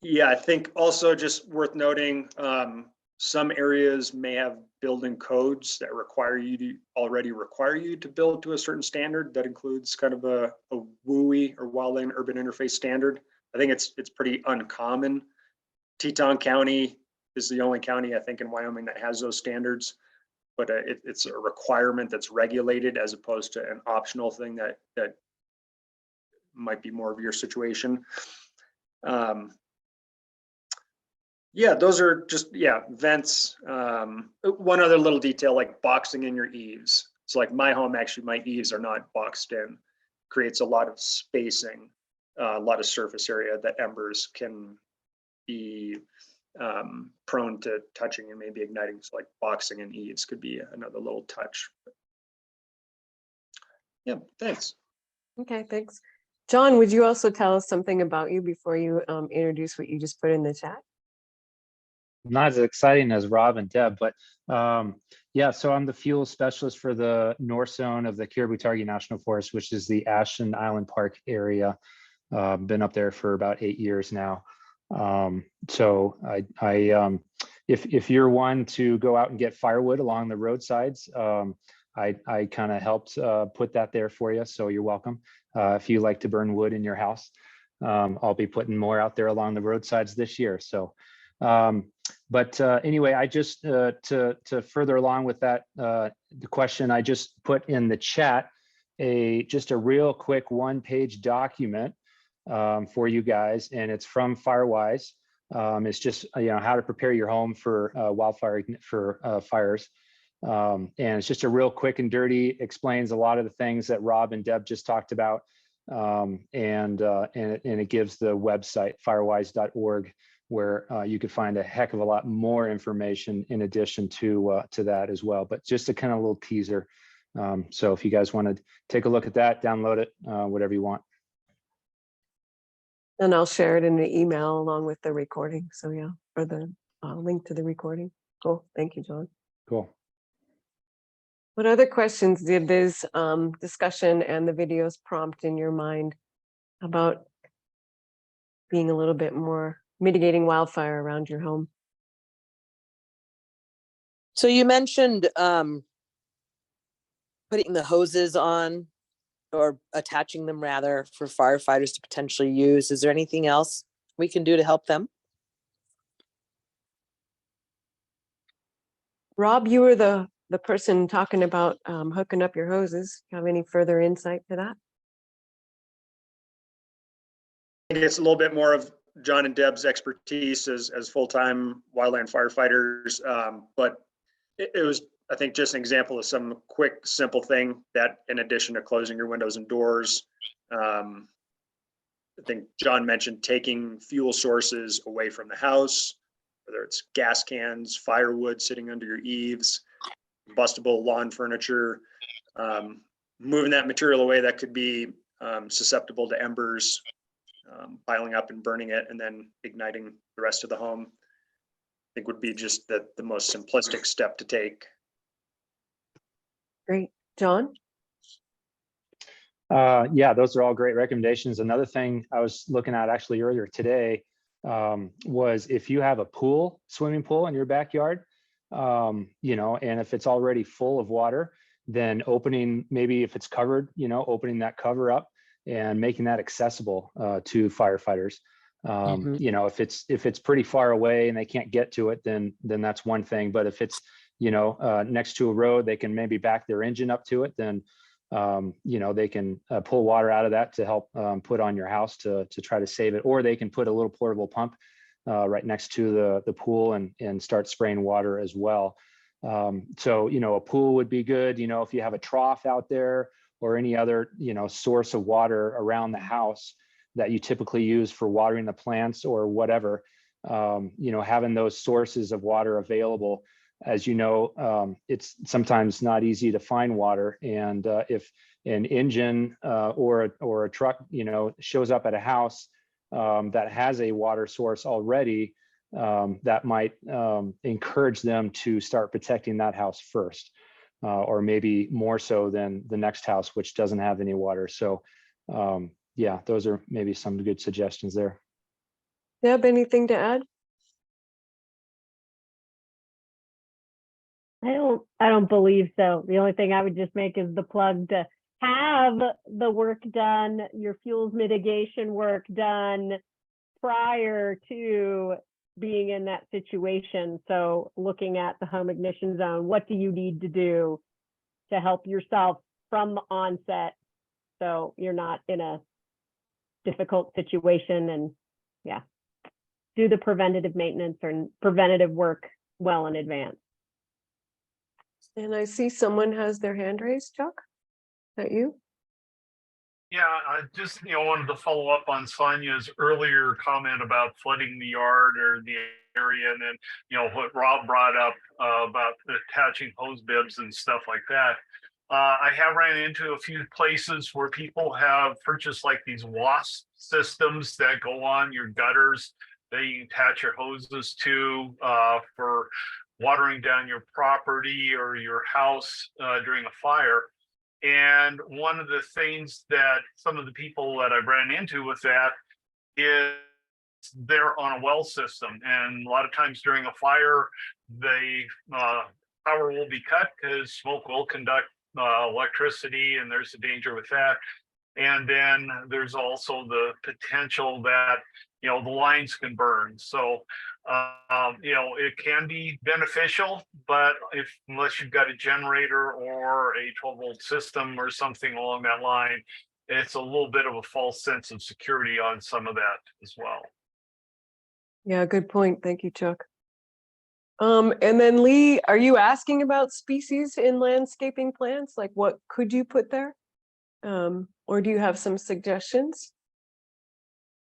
Yeah, I think also just worth noting, some areas may have building codes that already require you to build to a certain standard. That includes kind of a WUI or Wildland Urban Interface standard. I think it's pretty uncommon. Teton County is the only county, I think, in Wyoming that has those standards, but it's a requirement that's regulated as opposed to an optional thing that might be more of your situation. Yeah, those are just, vents. One other little detail, like boxing in your eaves. So like my home, actually, my eaves are not boxed in. Creates a lot of spacing, a lot of surface area that embers can be prone to touching and maybe igniting. So like boxing in eaves could be another little touch. Yeah, thanks. Okay, thanks. John, would you also tell us something about you before you introduce what you just put in the chat? Not as exciting as Rob and Deb, but yeah, so I'm the fuel specialist for the north zone of the Caribou-Targhee National Forest, which is the Ashland Island Park area. Been up there for about 8 years now. So if you're one to go out and get firewood along the roadsides, I kind of helped put that there for you, so you're welcome. If you like to burn wood in your house, I'll be putting more out there along the roadsides this year. So but anyway, I just to further along with that, the question I just put in the chat, just a real quick one-page document for you guys, and it's from Firewise. It's just how to prepare your home for fires, and it's just a real quick and dirty, explains a lot of the things that Rob and Deb just talked about, and it gives the website firewise.org, where you could find a heck of a lot more information in addition to that as well. But just a kind of little teaser. So if you guys want to take a look at that, download it, whatever you want. And I'll share it in the email along with the recording. So yeah, or the link to the recording. Cool. Thank you, John. Cool. What other questions did this discussion and the videos prompt in your mind about being a little bit more mitigating wildfire around your home? So you mentioned putting the hoses on, or attaching them rather, for firefighters to potentially use. Is there anything else we can do to help them? Rob, you were the person talking about hooking up your hoses. Have any further insight to that? I think it's a little bit more of John and Deb's expertise as full-time wildland firefighters, but it was, I think, just an example of some quick, simple thing that, in addition to closing your windows and doors, I think John mentioned taking fuel sources away from the house, whether it's gas cans, firewood sitting under your eaves, combustible lawn furniture, moving that material away that could be susceptible to embers, piling up and burning it, and then igniting the rest of the home. I think would be just the most simplistic step to take. Great. John? Yeah, those are all great recommendations. Another thing I was looking at actually earlier today was if you have a swimming pool in your backyard, and if it's already full of water, then opening, maybe if it's covered, opening that cover up and making that accessible to firefighters. If it's pretty far away and they can't get to it, then that's one thing. But if it's next to a road, they can maybe back their engine up to it, then they can pull water out of that to help put on your house to try to save it, or they can put a little portable pump right next to the pool and start spraying water as well. So, a pool would be good, if you have a trough out there or any other, source of water around the house that you typically use for watering the plants or whatever, having those sources of water available. As you know, it's sometimes not easy to find water. And if an engine or a truck, shows up at a house that has a water source already, that might encourage them to start protecting that house first, or maybe more so than the next house, which doesn't have any water. So yeah, those are maybe some good suggestions there. Deb, anything to add? I don't believe so. The only thing I would just make is the plug to have the work done, your fuels mitigation work done prior to being in that situation. So looking at the home ignition zone, what do you need to do to help yourself from the onset so you're not in a difficult situation? And yeah, do the preventative maintenance or preventative work well in advance. And I see someone has their hand raised, Chuck. Is that you? Yeah, I just wanted to follow up on Sonia's earlier comment about flooding the yard or the area, and then what Rob brought up about attaching hose bibs and stuff like that. I have ran into a few places where people have purchased like these wasp systems that go on your gutters that you attach your hoses to for watering down your property or your house during a fire. And one of the things that some of the people that I've ran into with that is they're on a well system. And a lot of times during a fire, the power will be cut because smoke will conduct electricity, and there's a danger with that. And then there's also the potential that, the lines can burn. So, it can be beneficial, but unless you've got a generator or a 12-volt system or something along that line, it's a little bit of a false sense of security on some of that as well. Yeah, good point. Thank you, Chuck. And then Lee, are you asking about species in landscaping plants? Like what could you put there? Or do you have some suggestions?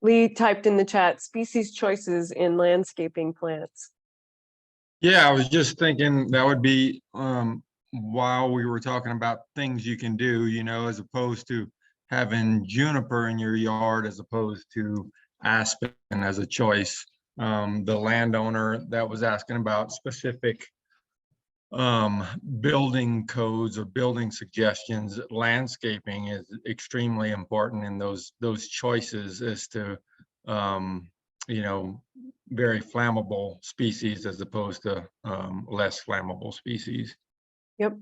Lee typed in the chat, species choices in landscaping plants. Yeah, I was just thinking that would be, while we were talking about things you can do, as opposed to having juniper in your yard, as opposed to aspen as a choice. The landowner that was asking about specific building codes or building suggestions, landscaping is extremely important in those choices as to very flammable species as opposed to less flammable species. Yep.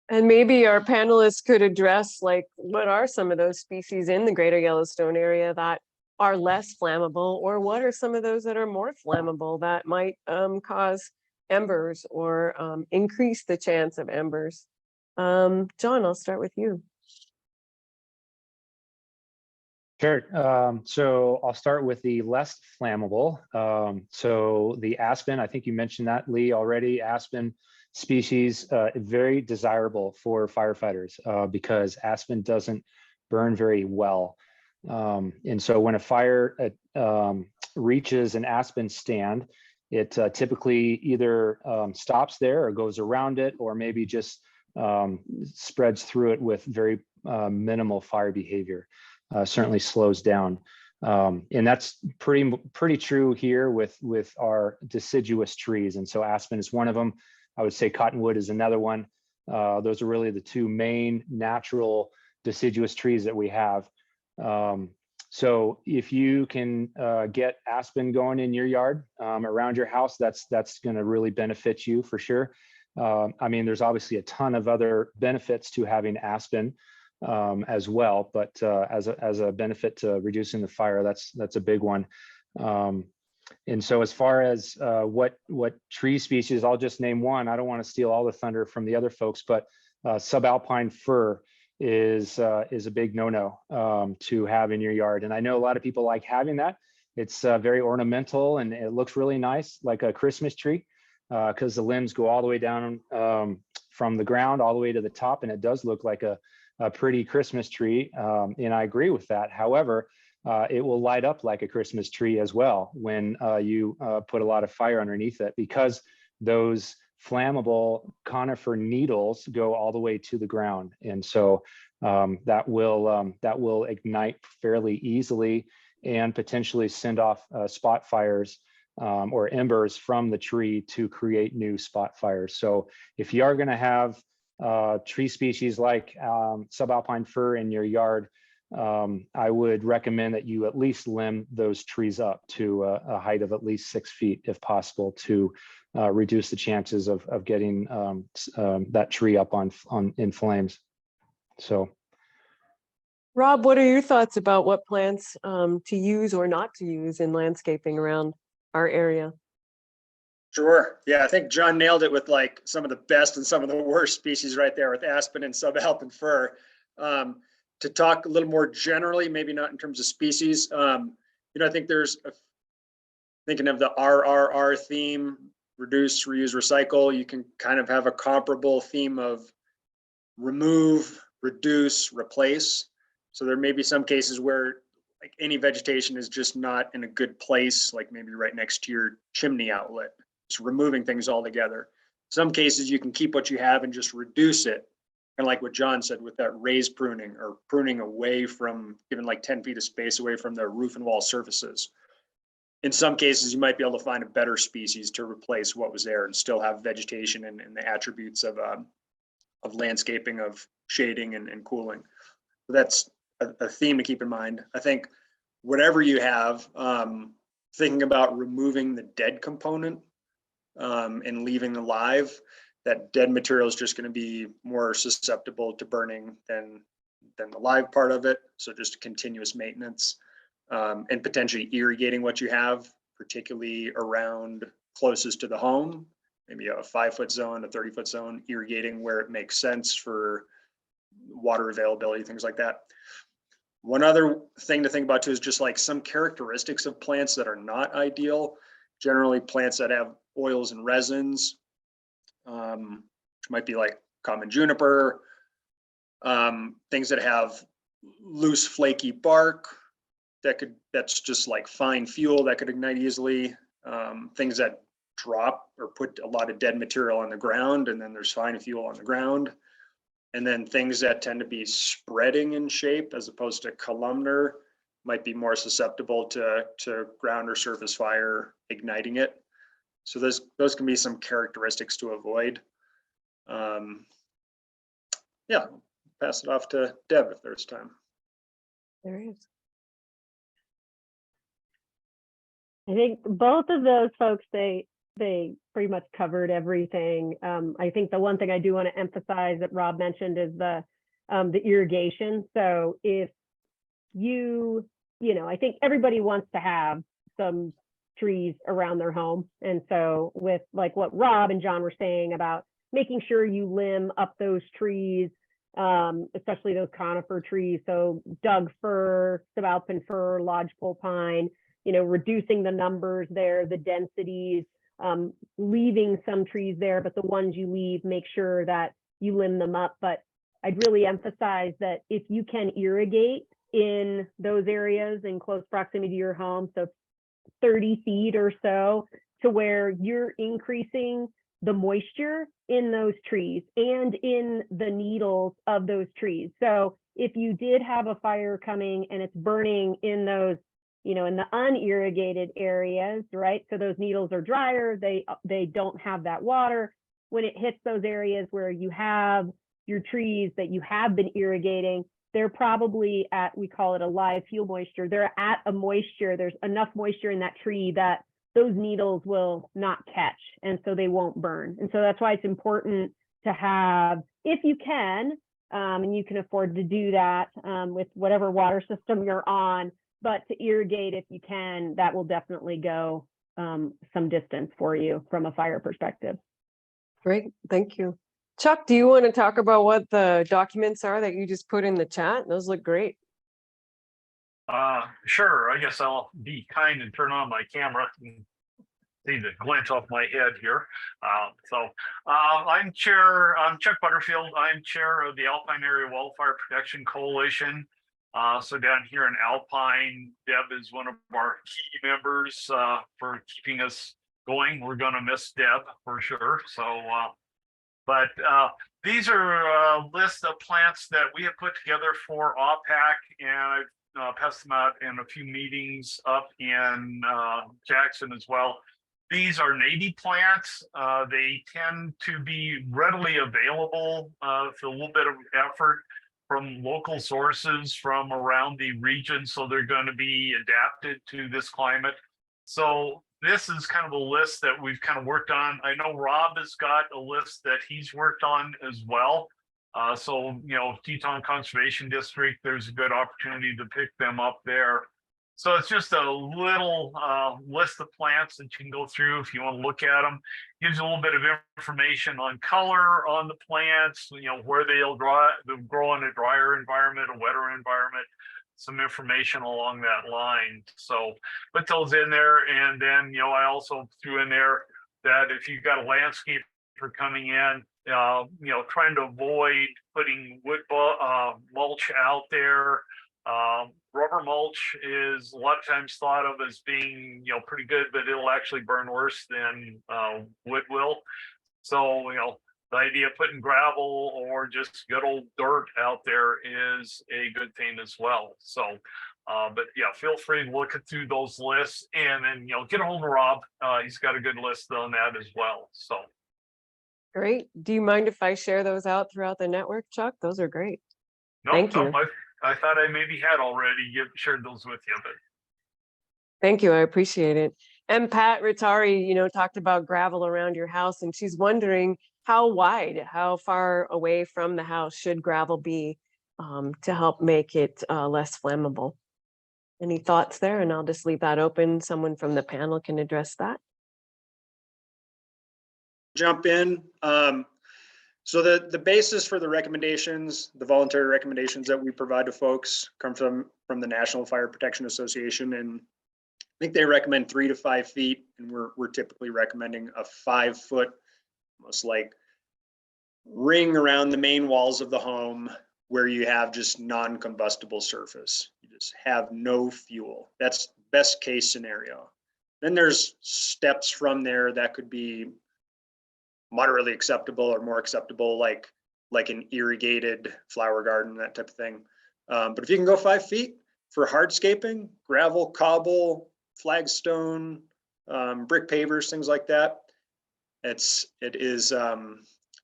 And maybe our panelists could address like what are some of those species in the greater Yellowstone area that are less flammable, or what are some of those that are more flammable that might cause embers or increase the chance of embers. John, I'll start with you. Sure. So I'll start with the less flammable. So the aspen, I think you mentioned that, Lee, already. Aspen species, very desirable for firefighters because aspen doesn't burn very well. And so when a fire reaches an aspen stand, it typically either stops there or goes around it, or maybe just spreads through it with very minimal fire behavior. Certainly slows down. And that's pretty true here with our deciduous trees. And so aspen is one of them. I would say cottonwood is another one. Those are really the two main natural deciduous trees that we have. So if you can get aspen going in your yard around your house, that's going to really benefit you for sure. I mean, there's obviously a ton of other benefits to having aspen as well, but as a benefit to reducing the fire, that's a big one. And so as far as what tree species, I'll just name one. I don't want to steal all the thunder from the other folks, but subalpine fir is a big no-no to have in your yard. And I know a lot of people like having that. It's very ornamental and it looks really nice, like a Christmas tree, because the limbs go all the way down from the ground all the way to the top, and it does look like a pretty Christmas tree. And I agree with that. However, it will light up like a Christmas tree as well when you put a lot of fire underneath it, because those flammable conifer needles go all the way to the ground. And so that will ignite fairly easily and potentially send off spot fires or embers from the tree to create new spot fires. So if you are going to have tree species like subalpine fir in your yard, I would recommend that you at least limb those trees up to a height of at least 6 feet if possible, to reduce the chances of getting that tree up in flames. So, Rob, what are your thoughts about what plants to use or not to use in landscaping around our area? Sure. Yeah, I think John nailed it with like some of the best and some of the worst species right there with aspen and subalpine fir. To talk a little more generally, maybe not in terms of species, I think thinking of the RRR theme, reduce, reuse, recycle, you can kind of have a comparable theme of remove, reduce, replace. So there may be some cases where like any vegetation is just not in a good place, like maybe right next to your chimney outlet. It's removing things altogether. Some cases you can keep what you have and just reduce it. And like what John said with that raised pruning, or pruning away from, giving like 10 feet of space away from the roof and wall surfaces. In some cases, you might be able to find a better species to replace what was there and still have vegetation and the attributes of landscaping, of shading and cooling. So that's a theme to keep in mind. I think whatever you have, thinking about removing the dead component and leaving alive, that dead material is just going to be more susceptible to burning than the live part of it. So just continuous maintenance and potentially irrigating what you have, particularly around closest to the home, maybe a 5-foot zone, a 30-foot zone, irrigating where it makes sense for water availability, things like that. One other thing to think about too is just like some characteristics of plants that are not ideal. Generally plants that have oils and resins, which might be like common juniper, things that have loose flaky bark that's just like fine fuel that could ignite easily, things that drop or put a lot of dead material on the ground and then there's fine fuel on the ground, and then things that tend to be spreading in shape as opposed to columnar might be more susceptible to ground or surface fire igniting it. So those can be some characteristics to avoid. Yeah, pass it off to Deb if there's time. There is. I think both of those folks, they pretty much covered everything. I think the one thing I do want to emphasize that Rob mentioned is the irrigation. So if I think everybody wants to have some trees around their home. And so with like what Rob and John were saying about making sure you limb up those trees, especially those conifer trees. So Doug fir, subalpine fir, lodgepole pine, reducing the numbers there, the densities, leaving some trees there, but the ones you leave, make sure that you limb them up. But I'd really emphasize that if you can irrigate in those areas in close proximity to your home, so 30 feet or so, to where you're increasing the moisture in those trees and in the needles of those trees. So if you did have a fire coming and it's burning in those, in the unirrigated areas, right? So those needles are drier, they don't have that water. When it hits those areas where you have your trees that you have been irrigating, they're probably at, we call it a live fuel moisture. They're at a moisture, there's enough moisture in that tree that those needles will not catch, and so they won't burn. And so that's why it's important to have, if you can, and you can afford to do that with whatever water system you're on, but to irrigate if you can, that will definitely go some distance for you from a fire perspective. Great, thank you. Chuck, do you want to talk about what the documents are that you just put in the chat? Those look great. Sure. I guess I'll be kind and turn on my camera and see the glint off my head here. I'm Chuck Butterfield. I'm chair of the Alpine Area Wildfire Protection Coalition. So down here in Alpine, Deb is one of our key members for keeping us going. We're going to miss Deb for sure. But these are a list of plants that we have put together for OPAC, and I've passed them out in a few meetings up in Jackson as well. These are native plants. They tend to be readily available with a little bit of effort from local sources from around the region. So they're going to be adapted to this climate. So this is kind of a list that we've kind of worked on. I know Robb has got a list that he's worked on as well. Teton Conservation District, there's a good opportunity to pick them up there. So it's just a little list of plants that you can go through if you want to look at them. Gives you a little bit of information on color on the plants, where they'll grow in a drier environment, a wetter environment, some information along that line. So put those in there. And then, I also threw in there that if you've got a landscaper coming in, trying to avoid putting wood mulch out there. Rubber mulch is a lot of times thought of as being, pretty good, but it'll actually burn worse than wood will. So, the idea of putting gravel or just good old dirt out there is a good thing as well. So, but yeah, feel free to look through those lists and then, get a hold of Robb. He's got a good list on that as well. So. Great. Do you mind if I share those out throughout the network, Chuck? Those are great. Thank you. I thought I maybe had already shared those with you, but. Thank you. I appreciate it. And Pat Ritari, talked about gravel around your house, and she's wondering how far away from the house should gravel be to help make it less flammable? Any thoughts there? And I'll just leave that open. Someone from the panel can address that. Jump in. So the basis for the recommendations, the voluntary recommendations that we provide to folks come from the National Fire Protection Association, and I think they recommend 3 to 5 feet, and we're typically recommending a 5 foot, almost like ring around the main walls of the home where you have just non-combustible surface. You just have no fuel. That's best case scenario. Then there's steps from there that could be moderately acceptable or more acceptable, like an irrigated flower garden, that type of thing. But if you can go 5 feet for hardscaping, gravel, cobble, flagstone, brick pavers, things like that, it is an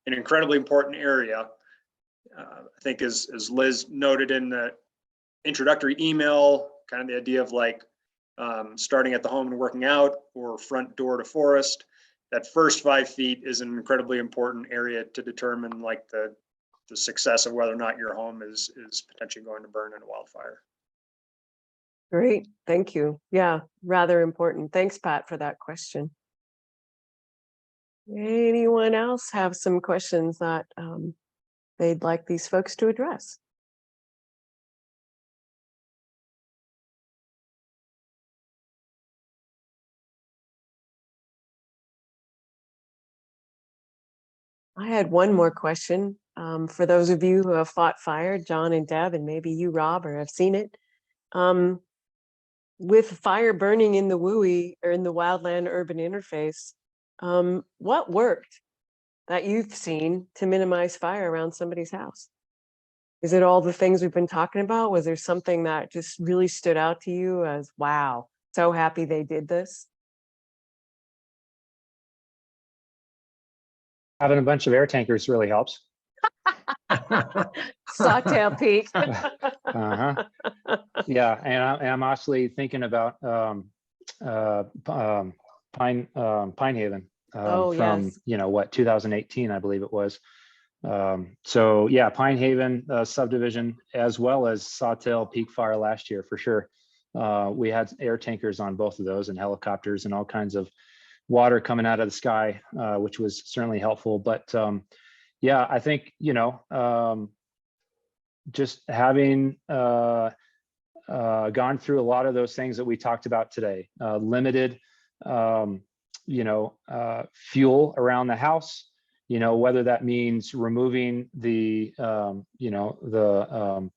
incredibly important area. I think as Liz noted in the introductory email, kind of the idea of starting at the home and working out, or front door to forest, that first 5 feet is an incredibly important area to determine the success of whether or not your home is potentially going to burn in a wildfire. Great, thank you. Yeah, rather important. Thanks, Pat, for that question. Anyone else have some questions that they'd like these folks to address? I had one more question for those of you who have fought fire, John and Deb, and maybe you, Robb, or have seen it. With fire burning in the WUI or in the wildland urban interface, what worked that you've seen to minimize fire around somebody's house? Is it all the things we've been talking about? Was there something that just really stood out to you as, wow, so happy they did this? Having a bunch of air tankers really helps. Sawtail Peak. Yeah, and I'm actually thinking about Pine Haven from yes. 2018, I believe it was. So yeah, Pine Haven subdivision, as well as Sawtail Peak fire last year for sure. We had air tankers on both of those, and helicopters and all kinds of water coming out of the sky, which was certainly helpful. But yeah, I think, just having gone through a lot of those things that we talked about today, limited, fuel around the house, whether that means removing the,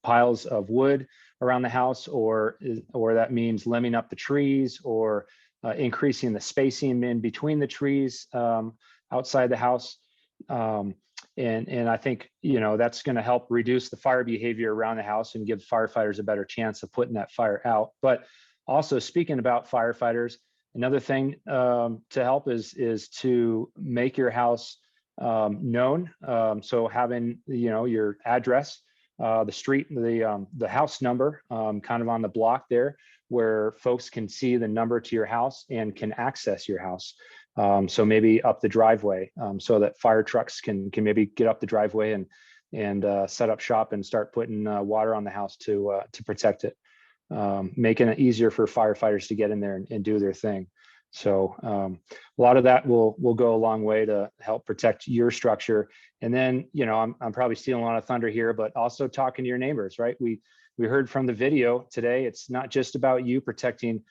piles of wood around the house, or that means limbing up the trees, or increasing the spacing in between the trees outside the house. And I think, that's going to help reduce the fire behavior around the house and give firefighters a better chance of putting that fire out. But also, speaking about firefighters, another thing to help is to make your house known. So having, your address, the street, the house number, kind of on the block there, where folks can see the number to your house and can access your house. So maybe up the driveway, so that fire trucks can maybe get up the driveway and set up shop and start putting water on the house to protect it, making it easier for firefighters to get in there and do their thing. So a lot of that will go a long way to help protect your structure. And then, I'm probably stealing a lot of thunder here, but also talking to your neighbors, right? We heard from the video today, it's not just about you protecting,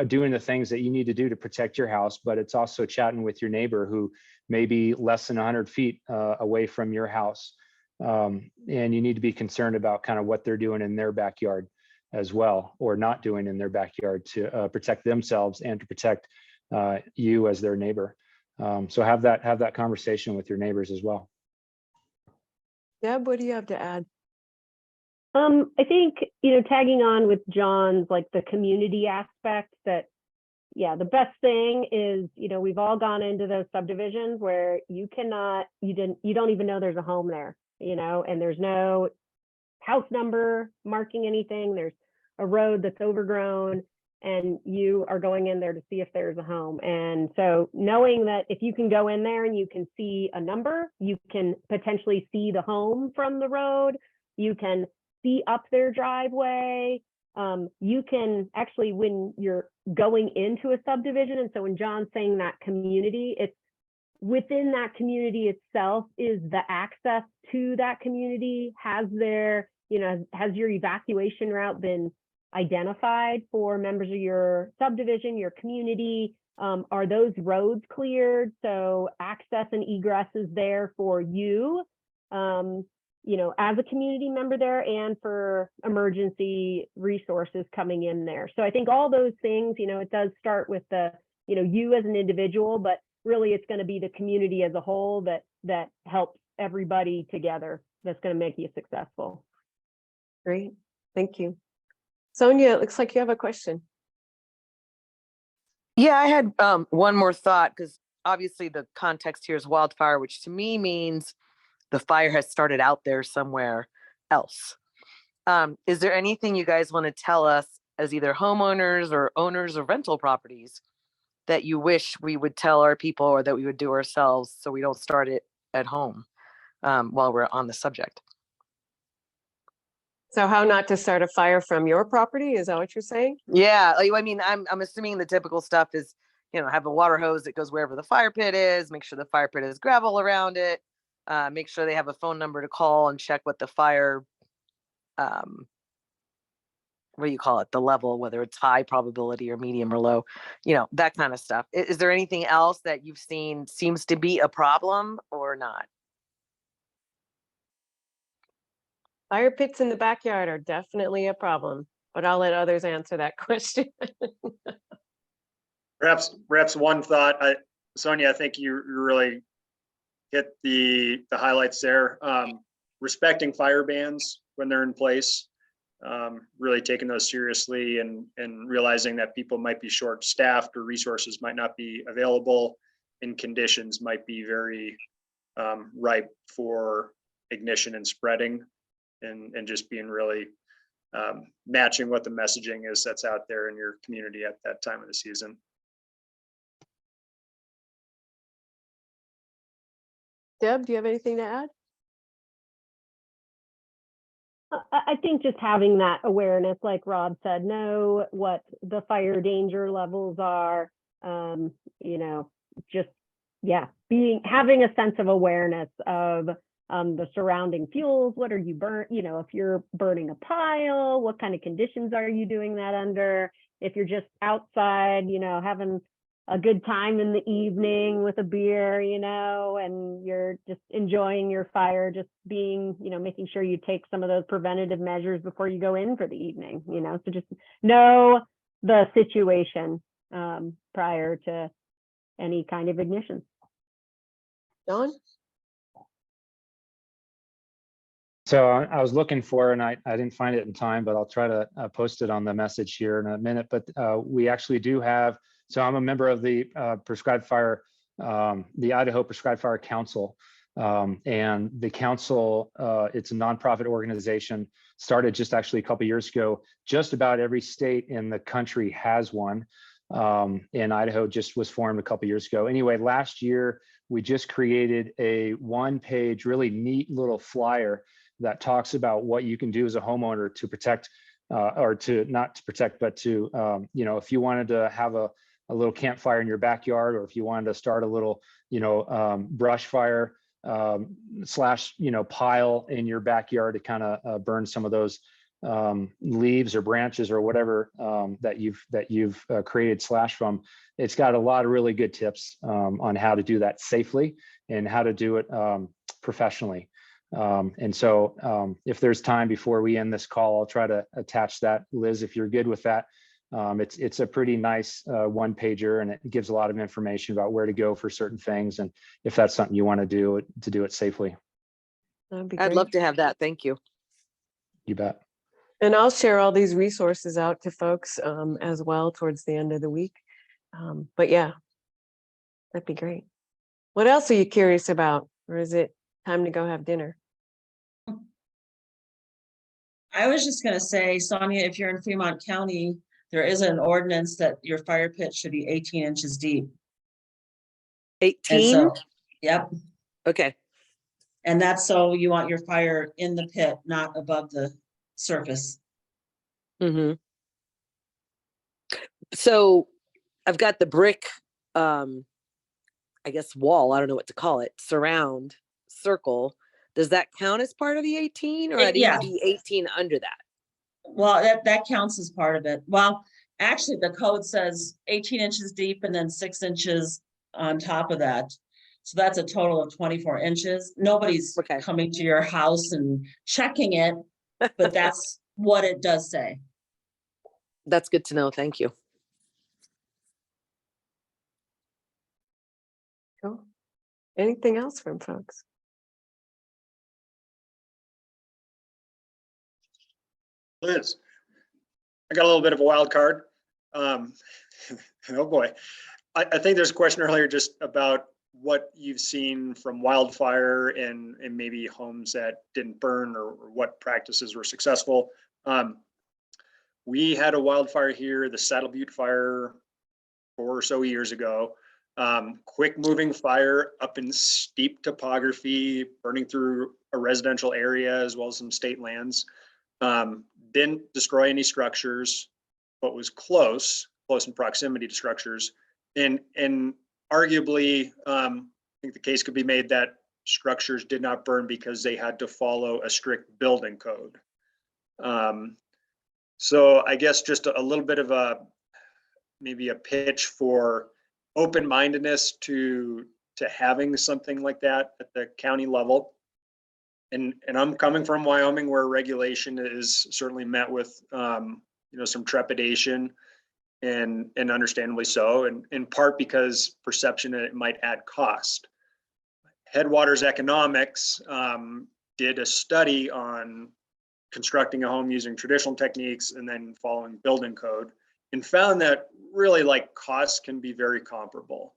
doing the things that you need to do to protect your house, but it's also chatting with your neighbor who may be less than 100 feet away from your house. And you need to be concerned about kind of what they're doing in their backyard as well, or not doing in their backyard to protect themselves and to protect you as their neighbor. So have that conversation with your neighbors as well. Deb, what do you have to add? I think, tagging on with John's, like the community aspect, that, yeah, the best thing is, we've all gone into those subdivisions where you don't even know there's a home there, and there's no house number marking anything. There's a road that's overgrown, and you are going in there to see if there's a home. And so knowing that if you can go in there and you can see a number, you can potentially see the home from the road, you can see up their driveway. You can actually, when you're going into a subdivision, and so when John's saying that community, it's within that community itself is the access to that community. Has your evacuation route been identified for members of your subdivision, your community? Are those roads cleared? So access and egress is there for you, as a community member there, and for emergency resources coming in there. So I think all those things, it does start with you as an individual, but really it's going to be the community as a whole that helps everybody together that's going to make you successful. Great, thank you. Sonia, it looks like you have a question. Yeah, I had one more thought, because obviously the context here is wildfire, which to me means the fire has started out there somewhere else. Is there anything you guys want to tell us as either homeowners or owners of rental properties that you wish we would tell our people, or that we would do ourselves, so we don't start it at home while we're on the subject? So how not to start a fire from your property? Is that what you're saying? Yeah, I'm assuming the typical stuff is, have a water hose that goes wherever the fire pit is, make sure the fire pit has gravel around it, make sure they have a phone number to call and check what the fire, what do you call it, the level, whether it's high probability or medium or low, that kind of stuff. Is there anything else that you've seen seems to be a problem or not? Fire pits in the backyard are definitely a problem, but I'll let others answer that question. Perhaps one thought, Sonia, I think you really hit the highlights there. Respecting fire bans when they're in place, really taking those seriously, and realizing that people might be short-staffed, or resources might not be available, and conditions might be very ripe for ignition and spreading, and just being really matching what the messaging is that's out there in your community at that time of the season. Deb, do you have anything to add? I think just having that awareness, like Rob said, know what the fire danger levels are, just having a sense of awareness of the surrounding fuels. What are you if you're burning a pile, what kind of conditions are you doing that under? If you're just outside, having a good time in the evening with a beer, and you're just enjoying your fire, just being, making sure you take some of those preventative measures before you go in for the evening, so just know the situation prior to any kind of ignition. Don? So I was looking for, and I didn't find it in time, but I'll try to post it on the message here in a minute. But we actually do have, so I'm a member of the Prescribed Fire, the Idaho Prescribed Fire Council. And the council, it's a nonprofit organization, started just actually a couple years ago. Just about every state in the country has one. And Idaho just was formed a couple years ago. Anyway, last year, we just created a one-page, really neat little flyer that talks about what you can do as a homeowner to protect, or to not to protect, but to, if you wanted to have a little campfire in your backyard, or if you wanted to start a little, brush fire slash, pile in your backyard to kind of burn some of those leaves or branches or whatever that you've created slash from. It's got a lot of really good tips on how to do that safely and how to do it professionally. And so if there's time before we end this call, I'll try to attach that, Liz, if you're good with that. It's a pretty nice one pager, and it gives a lot of information about where to go for certain things, and if that's something you want to do it safely. That'd be I'd great. love to have that. Thank you. You bet. And I'll share all these resources out to folks as well towards the end of the week. But yeah, that'd be great. What else are you curious about? Or is it time to go have dinner? I was just going to say, Sonia, if you're in Fremont County, there is an ordinance that your fire pit should be 18 inches deep. 18? So, yep. Okay. And that's so you want your fire in the pit, not above the surface. Mm-hmm. So I've got the brick, I guess wall, I don't know what to call it, surround circle. Does that count as part of the 18, or I need to be 18 under that? Well, that counts as part of it. Well, actually the code says 18 inches deep and then 6 inches on top of that. So that's a total of 24 inches. Nobody's coming to your house and checking it, but that's what it does say. That's good to know. Thank you. Cool. Anything else from folks? Liz, I got a little bit of a wild card. Oh boy. I think there's a question earlier just about what you've seen from wildfire and maybe homes that didn't burn, or what practices were successful. We had a wildfire here, the Saddle Butte fire 4 or so years ago. Quick moving fire up in steep topography, burning through a residential area as well as some state lands. Didn't destroy any structures, but was close in proximity to structures. And arguably, I think the case could be made that structures did not burn because they had to follow a strict building code. So I guess just a little bit of maybe a pitch for open-mindedness to having something like that at the county level. And I'm coming from Wyoming, where regulation is certainly met with some trepidation, and understandably so, and in part because perception that it might add cost. Headwaters Economics did a study on constructing a home using traditional techniques and then following building code, and found that really costs can be very comparable.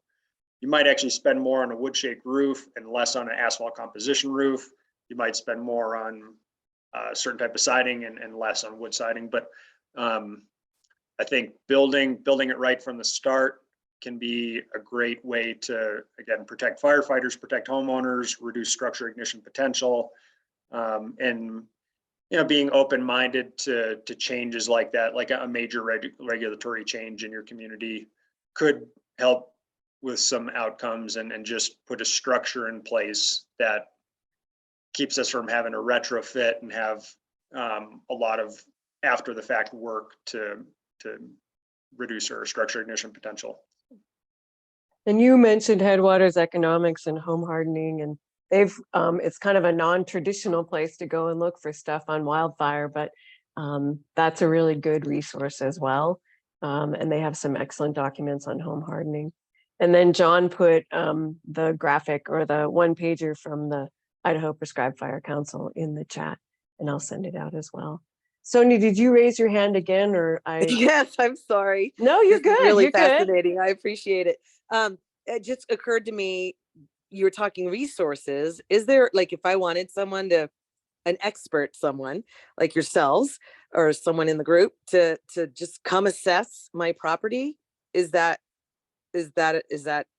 You might actually spend more on a wood shake roof and less on an asphalt composition roof. You might spend more on a certain type of siding and less on wood siding. But I think building it right from the start can be a great way to, again, protect firefighters, protect homeowners, reduce structure ignition potential, and being open-minded to changes like that, like a major regulatory change in your community, could help with some outcomes and just put a structure in place that keeps us from having to retrofit and have a lot of after the fact work to reduce our structure ignition potential. And you mentioned Headwaters Economics and home hardening, and they've it's kind of a non-traditional place to go and look for stuff on wildfire, but that's a really good resource as well. And they have some excellent documents on home hardening. And then John put the graphic or the one pager from the Idaho Prescribed Fire Council in the chat, and I'll send it out as well. Sonia, did you raise your hand again, or I? Yes, I'm sorry. No, you're This is good. really You're good. fascinating. I appreciate it. It just occurred to me, you were talking resources. Is there, like, if I wanted someone to, an expert, someone like yourselves or someone in the group to just come assess my property, is that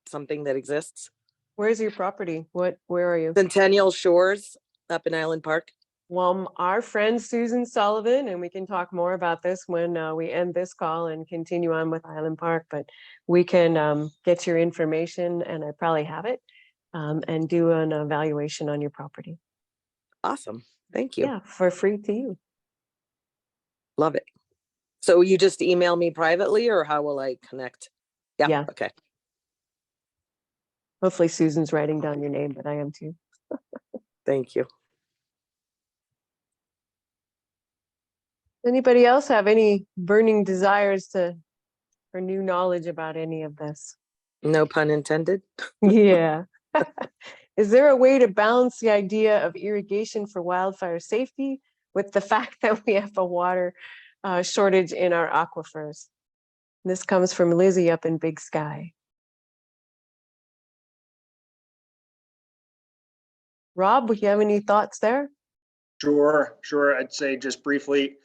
something that exists? Where's your property? Where are you? Centennial Shores up in Island Park. Well, our friend Susan Sullivan, and we can talk more about this when we end this call and continue on with Island Park, but we can get your information, and I probably have it, and do an evaluation on your property. Awesome. Thank you. Yeah, for free to you. Love it. So you just email me privately, or how will I connect? Yeah. Okay. Hopefully Susan's writing down your name, but I am too. Thank you. Anybody else have any burning desires for new knowledge about any of this? No pun intended. Yeah. Is there a way to balance the idea of irrigation for wildfire safety with the fact that we have a water shortage in our aquifers? This comes from Lizzie up in Big Sky. Rob, would you have any thoughts there? Sure. I'd say just briefly,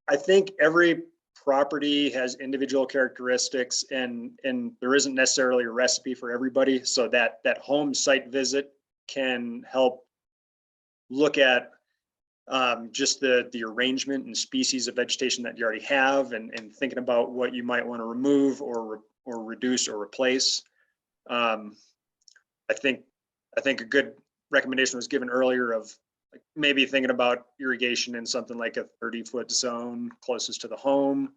I think every property has individual characteristics, and there isn't necessarily a recipe for everybody. So that home site visit can help look at just the arrangement and species of vegetation that you already have, and thinking about what you might want to remove or reduce or replace. I think a good recommendation was given earlier of like maybe thinking about irrigation in something like a 30-foot zone closest to the home,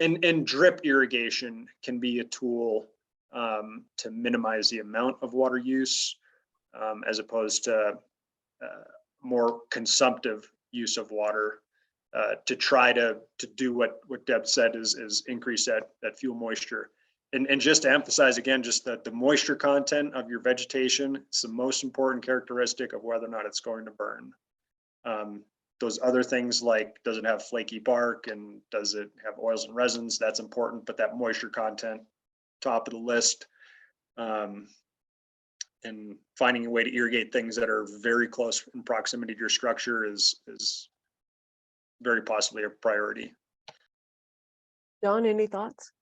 and drip irrigation can be a tool to minimize the amount of water use, as opposed to more consumptive use of water, to try to do what Deb said is increase that fuel moisture. And just to emphasize again, just that the moisture content of your vegetation is the most important characteristic of whether or not it's going to burn. Those other things, like does it have flaky bark and does it have oils and resins, that's important, but that moisture content, top of the list. And finding a way to irrigate things that are very close in proximity to your structure is very possibly a priority. John, any thoughts?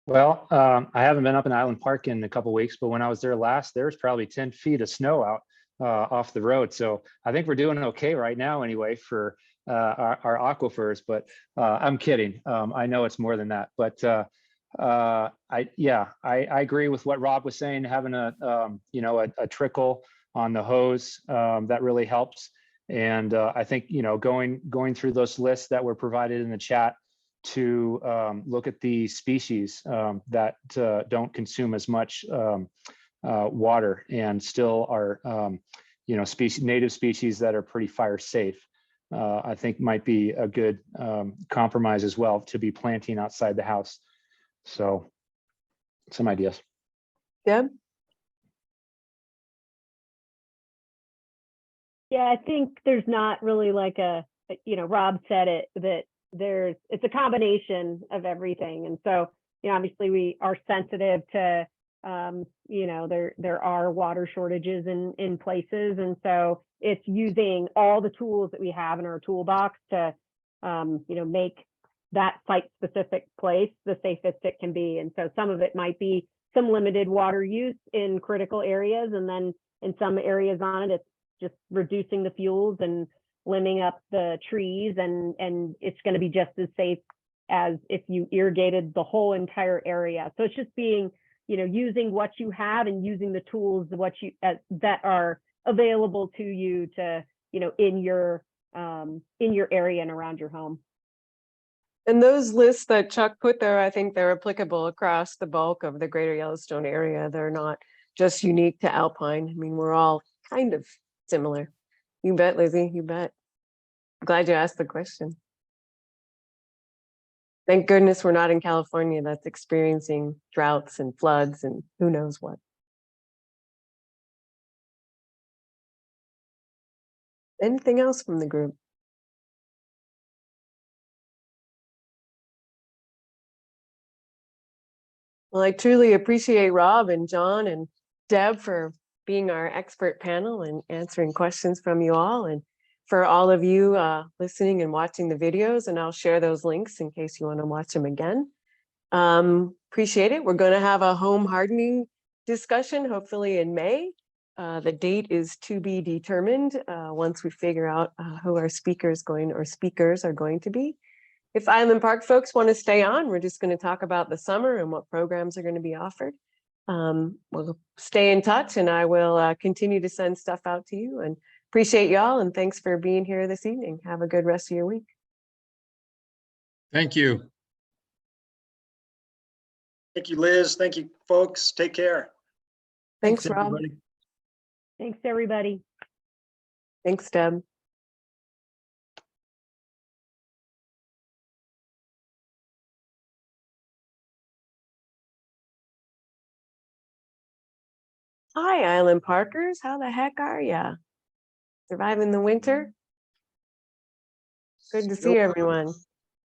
Well, I haven't been up in Island Park in a couple of weeks, but when I was there last, there was probably 10 feet of snow out off the road. So I think we're doing okay right now anyway for our aquifers, but I'm kidding. I know it's more than that, but I agree with what Rob was saying, having a trickle on the hose, that really helps. And I think, going through those lists that were provided in the chat to look at the species that don't consume as much water and still are, native species that are pretty fire safe, I think might be a good compromise as well to be planting outside the house. So some ideas. Deb? Yeah, I think there's not really like Rob said it, that it's a combination of everything. And so, obviously we are sensitive to, there are water shortages in places. And so it's using all the tools that we have in our toolbox to, make that site specific place the safest it can be. And so some of it might be some limited water use in critical areas. And then in some areas on it, it's just reducing the fuels and limbing up the trees, and it's going to be just as safe as if you irrigated the whole entire area. So it's just being, using what you have and using the tools that are available to you to, in your area and around your home. And those lists that Chuck put there, I think they're applicable across the bulk of the greater Yellowstone area. They're not just unique to Alpine. I mean, we're all kind of similar. You bet, Lizzie, you bet. Glad you asked the question. Thank goodness we're not in California that's experiencing droughts and floods and who knows what. Anything else from the group? Well, I truly appreciate Rob and Jon and Deb for being our expert panel and answering questions from you all, and for all of you listening and watching the videos, and I'll share those links in case you want to watch them again. Appreciate it. We're going to have a home hardening discussion, hopefully in May. The date is to be determined once we figure out who our speakers are going to be. If Island Park folks want to stay on, we're just going to talk about the summer and what programs are going to be offered. We'll stay in touch, and I will continue to send stuff out to you, and appreciate y'all, and thanks for being here this evening. Have a good rest of your week. Thank you. Thank you, Liz. Thank you, folks. Take care. Thanks, Rob. everybody. Thanks, everybody. Thanks, Deb. Hi, Island Parkers. How the heck are ya? Surviving the winter? Good to see everyone.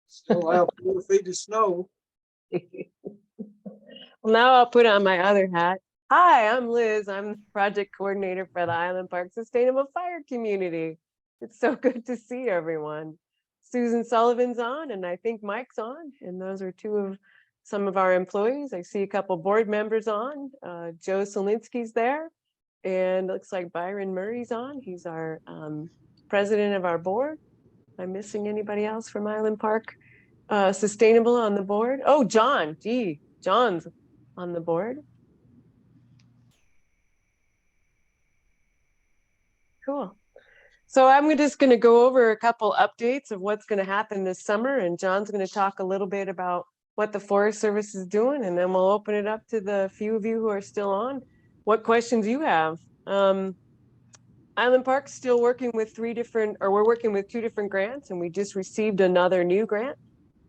Still have 4 feet of snow. Well, now I'll put on my other hat. Hi, I'm Liz. I'm the project coordinator for the Island Park Sustainable Fire Community. It's so good to see everyone. Susan Sullivan's on, and I think Mike's on, and those are some of our employees. I see a couple board members on. Joe Solinsky's there, and looks like Byron Murray's on. He's our president of our board. Am I missing anybody else from Island Park Sustainable on the board? Oh, Jon. Gee, Jon's on the board. Cool. So I'm just going to go over a couple updates of what's going to happen this summer, and Jon's going to talk a little bit about what the Forest Service is doing, and then we'll open it up to the few of you who are still on, what questions you have. Island Park's still working with we're working with 2 different grants, and we just received another new grant.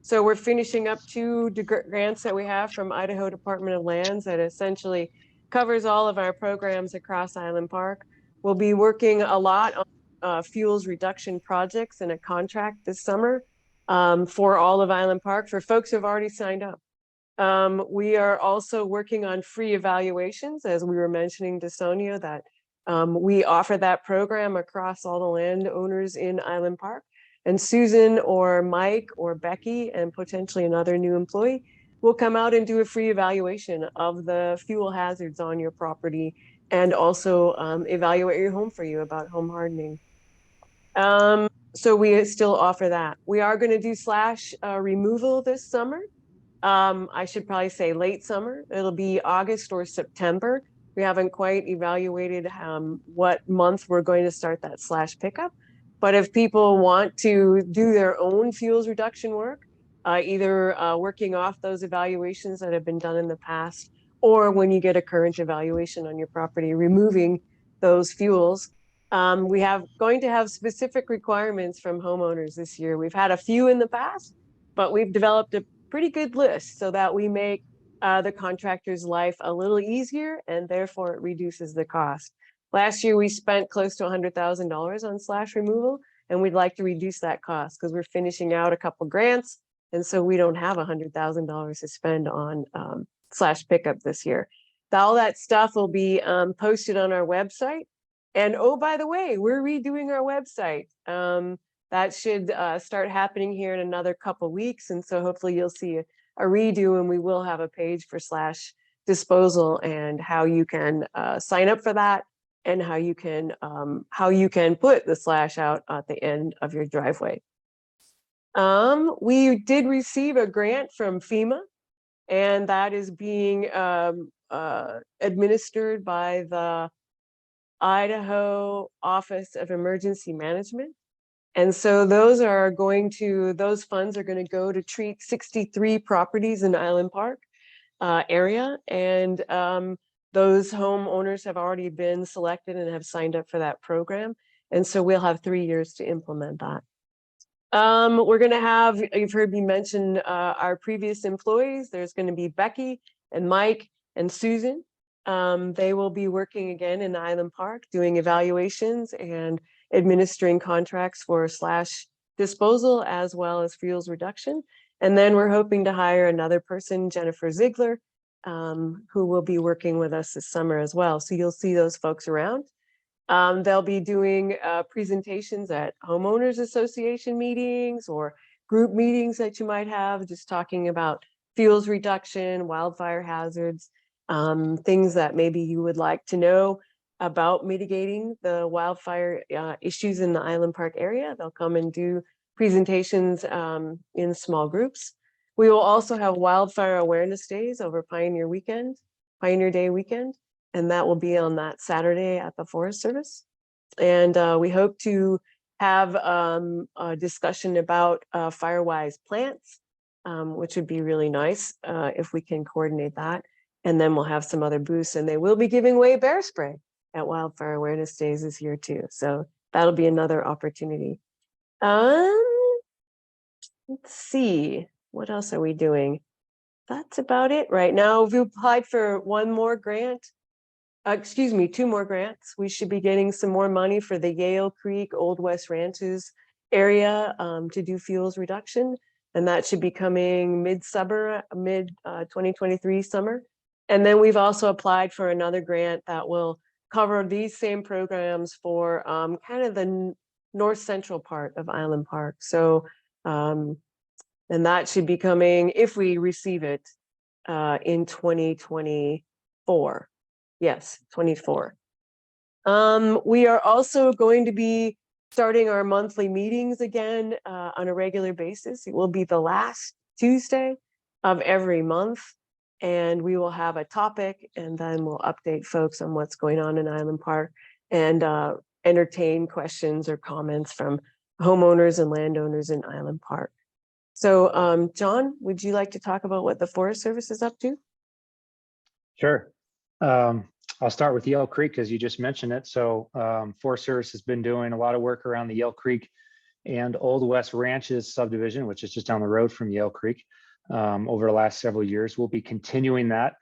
So we're finishing up 2 grants that we have from Idaho Department of Lands that essentially covers all of our programs across Island Park. We'll be working a lot on fuels reduction projects in a contract this summer for all of Island Park for folks who have already signed up. We are also working on free evaluations, as we were mentioning to Sonia, that we offer that program across all the landowners in Island Park. And Susan or Mike or Becky and potentially another new employee will come out and do a free evaluation of the fuel hazards on your property, and also evaluate your home for you about home hardening. So we still offer that. We are going to do slash removal this summer. I should probably say late summer. It'll be August or September. We haven't quite evaluated what month we're going to start that slash pickup. But if people want to do their own fuels reduction work, either working off those evaluations that have been done in the past, or when you get a current evaluation on your property, removing those fuels, we have going to have specific requirements from homeowners this year. We've had a few in the past, but we've developed a pretty good list so that we make the contractor's life a little easier, and therefore it reduces the cost. Last year, we spent close to $100,000 on slash removal, and we'd like to reduce that cost because we're finishing out a couple grants, and so we don't have $100,000 to spend on slash pickup this year. All that stuff will be posted on our website. And oh, by the way, we're redoing our website. That should start happening here in another couple weeks, and so hopefully you'll see a redo, and we will have a page for slash disposal and how you can sign up for that, and how you can put the slash out at the end of your driveway. We did receive a grant from FEMA, and that is being administered by the Idaho Office of Emergency Management. And so those funds are going to go to treat 63 properties in Island Park area. And those homeowners have already been selected and have signed up for that program. And so we'll have 3 years to implement that. We're going to have, you've heard me mention our previous employees. There's going to be Becky and Mike and Susan. They will be working again in Island Park, doing evaluations and administering contracts for slash disposal as well as fuels reduction. And then we're hoping to hire another person, Jennifer Ziegler, who will be working with us this summer as well. So you'll see those folks around. They'll be doing presentations at homeowners association meetings or group meetings that you might have, just talking about fuels reduction, wildfire hazards, things that maybe you would like to know about mitigating the wildfire issues in the Island Park area. They'll come and do presentations in small groups. We will also have wildfire awareness days over Pioneer Day weekend, and that will be on that Saturday at the Forest Service. And we hope to have a discussion about Firewise plants, which would be really nice if we can coordinate that. And then we'll have some other booths, and they will be giving away bear spray at Wildfire Awareness Days this year too. So that'll be another opportunity. Let's see, what else are we doing? That's about it right now. We've applied for one more grant. Excuse me, 2 more grants. We should be getting some more money for the Yale Creek Old West Ranches area to do fuels reduction. And that should be coming mid 2023 summer. And then we've also applied for another grant that will cover these same programs for kind of the north central part of Island Park. So, and that should be coming, if we receive it, in 2024. Yes, 24. We are also going to be starting our monthly meetings again on a regular basis. It will be the last Tuesday of every month, and we will have a topic, and then we'll update folks on what's going on in Island Park and entertain questions or comments from homeowners and landowners in Island Park. So, John, would you like to talk about what the Forest Service is up to? Sure. I'll start with Yale Creek because you just mentioned it. So Forest Service has been doing a lot of work around the Yale Creek and Old West Ranches subdivision, which is just down the road from Yale Creek, over the last several years. We'll be continuing that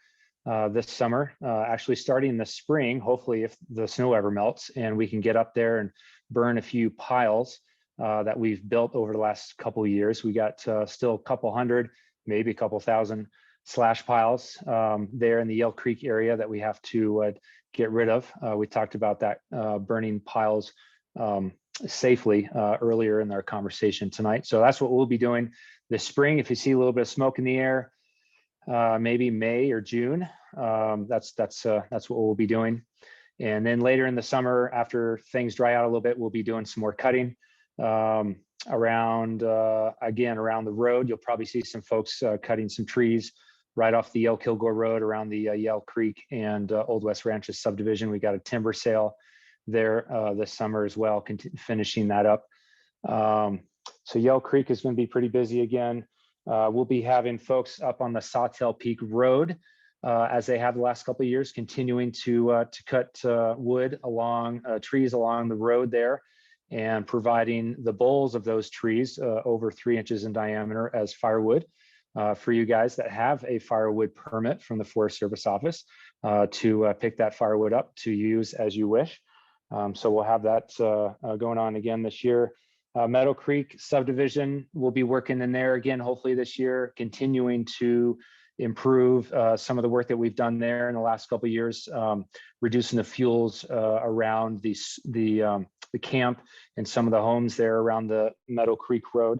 this summer, actually starting this spring, hopefully if the snow ever melts and we can get up there and burn a few piles that we've built over the last couple of years. We got still a couple hundred, maybe a couple thousand slash piles there in the Yale Creek area that we have to get rid of. We talked about that burning piles safely earlier in our conversation tonight. So that's what we'll be doing this spring. If you see a little bit of smoke in the air, maybe May or June, that's what we'll be doing. And then later in the summer, after things dry out a little bit, we'll be doing some more cutting around the road. You'll probably see some folks cutting some trees right off the Yale Kilgore Road around the Yale Creek and Old West Ranches subdivision. We got a timber sale there this summer as well, finishing that up. So Yale Creek is going to be pretty busy again. We'll be having folks up on the Sawtell Peak Road as they have the last couple of years, continuing to cut wood along trees along the road there and providing the boles of those trees over 3 inches in diameter as firewood. For you guys that have a firewood permit from the Forest Service office to pick that firewood up to use as you wish. So we'll have that going on again this year. Meadow Creek subdivision, we'll be working in there again, hopefully this year, continuing to improve some of the work that we've done there in the last couple of years, reducing the fuels around the camp and some of the homes there around the Meadow Creek Road.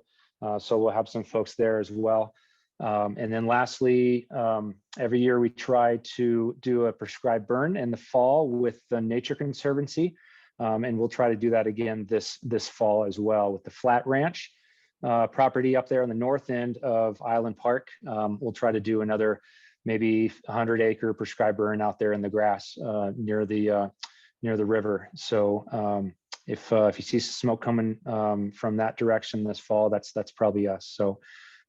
So we'll have some folks there as well. And then lastly, every year we try to do a prescribed burn in the fall with the Nature Conservancy. And we'll try to do that again this fall as well with the Flat Ranch. property up there on the north end of Island Park. We'll try to do another maybe 100-acre prescribed burn out there in the grass near the river. So if you see smoke coming from that direction this fall, that's probably us. So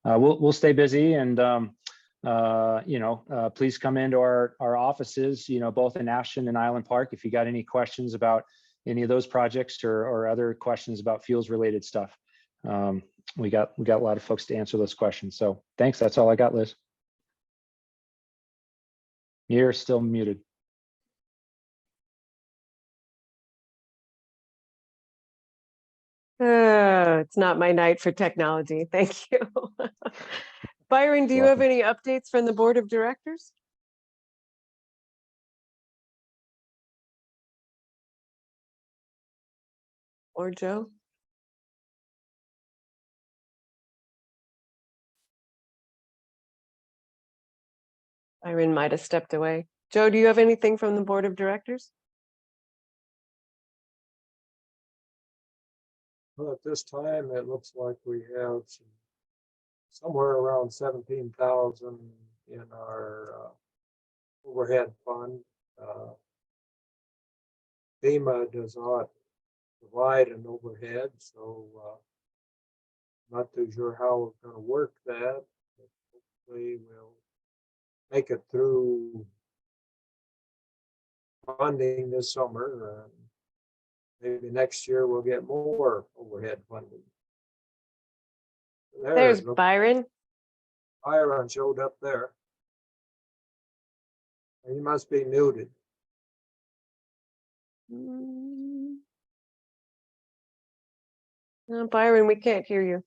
we'll stay busy, and please come into our offices, both in Ashland and Island Park, if you got any questions about any of those projects or other questions about fuels related stuff. We got a lot of folks to answer those questions. So thanks. That's all I got, Liz. You're still muted. It's not my night for technology. Thank you. Byron, do you have any updates from the board of directors? Or Joe? Byron might have stepped away. Joe, do you have anything from the board of directors? Well, at this time, it looks like we have somewhere around 17,000 in our overhead fund. FEMA does not provide an overhead, so not too sure how we're going to work that. But hopefully we'll make it through funding this summer. Maybe next year we'll get more overhead funding. There's Byron. Byron showed up there. He must be muted. No, Byron, we can't hear you.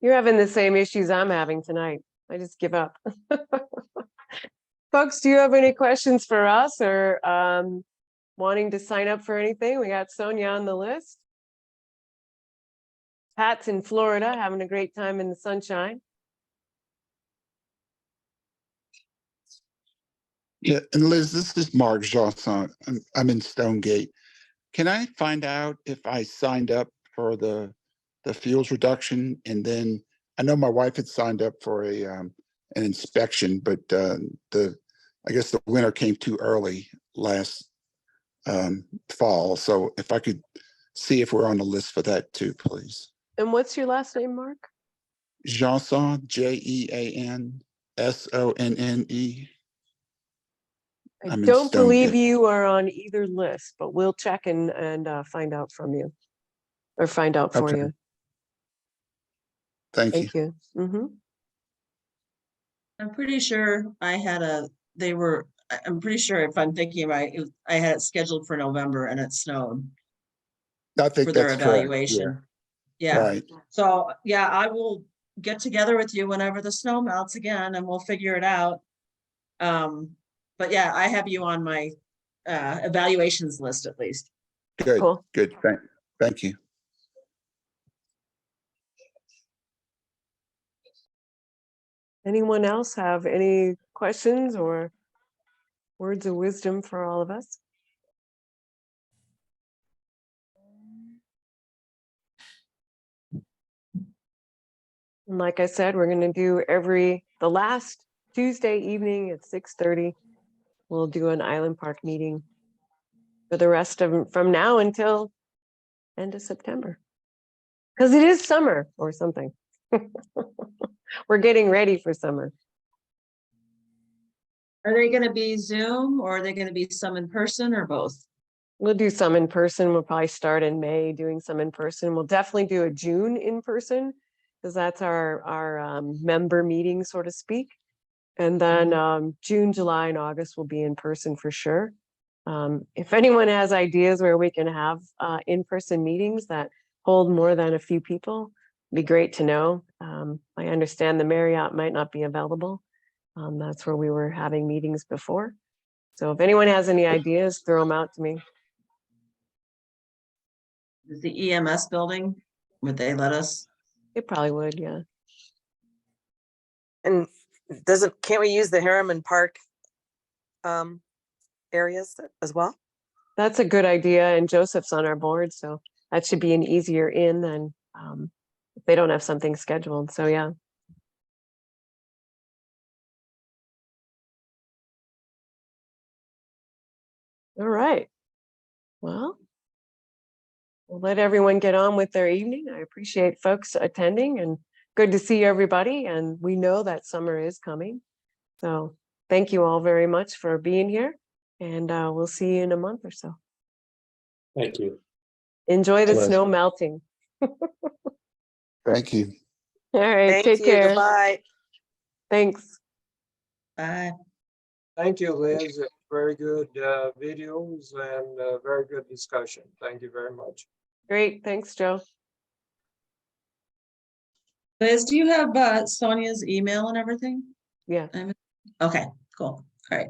You're having the same issues I'm having tonight. I just give up. Folks, do you have any questions for us or wanting to sign up for anything? We got Sonia on the list. Pat's in Florida, having a great time in the sunshine. Yeah, and Liz, this is Mark Josson. I'm in Stonegate. Can I find out if I signed up for the fuels reduction? And then I know my wife had signed up for an inspection, but I guess the winter came too early last fall. So if I could see if we're on the list for that too, please. And what's your last name, Mark? Josson, Jeanssonne. I don't believe you are on either list, but we'll check and find out from you or find out for you. Thank you. Mm-hmm. I'm pretty sure I'm pretty sure if I'm thinking right, I had it scheduled for November and it snowed. I think for their that's evaluation. correct. Yeah. Right. So yeah, I will get together with you whenever the snow melts again and we'll figure it out. But yeah, I have you on my evaluations list at least. Good. Cool. Good. Thank you. Anyone else have any questions or words of wisdom for all of us? And like I said, we're going to do the last Tuesday evening at 6:30. We'll do an Island Park meeting for the rest of them from now until end of September. Because it is summer or something. We're getting ready for summer. Are they going to be Zoom or are they going to be some in person or both? We'll do some in person. We'll probably start in May doing some in person. We'll definitely do a June in person because that's our member meeting, so to speak. And then June, July, and August will be in person for sure. If anyone has ideas where we can have in-person meetings that hold more than a few people, it'd be great to know. I understand the Marriott might not be available. That's where we were having meetings before. So if anyone has any ideas, throw them out to me. Is the EMS building, would they let us It probably would, yeah. And can't we use the Harriman Park areas as well? That's a good idea, and Joseph's on our board, so that should be an easier in than if they don't have something scheduled, so yeah. All right. Well, we'll let everyone get on with their evening. I appreciate folks attending and good to see everybody, and we know that summer is coming. So thank you all very much for being here, and we'll see you in a month or so. Thank you. Enjoy the Liz. snow melting. Thank you. All right, Thank take you. care. Goodbye. Thanks. Bye. Thank you, Liz. Very good videos and very good discussion. Thank you very much. Great, thanks, Joe. Liz, do you have Sonia's email and everything? Yeah. Okay, cool. All right.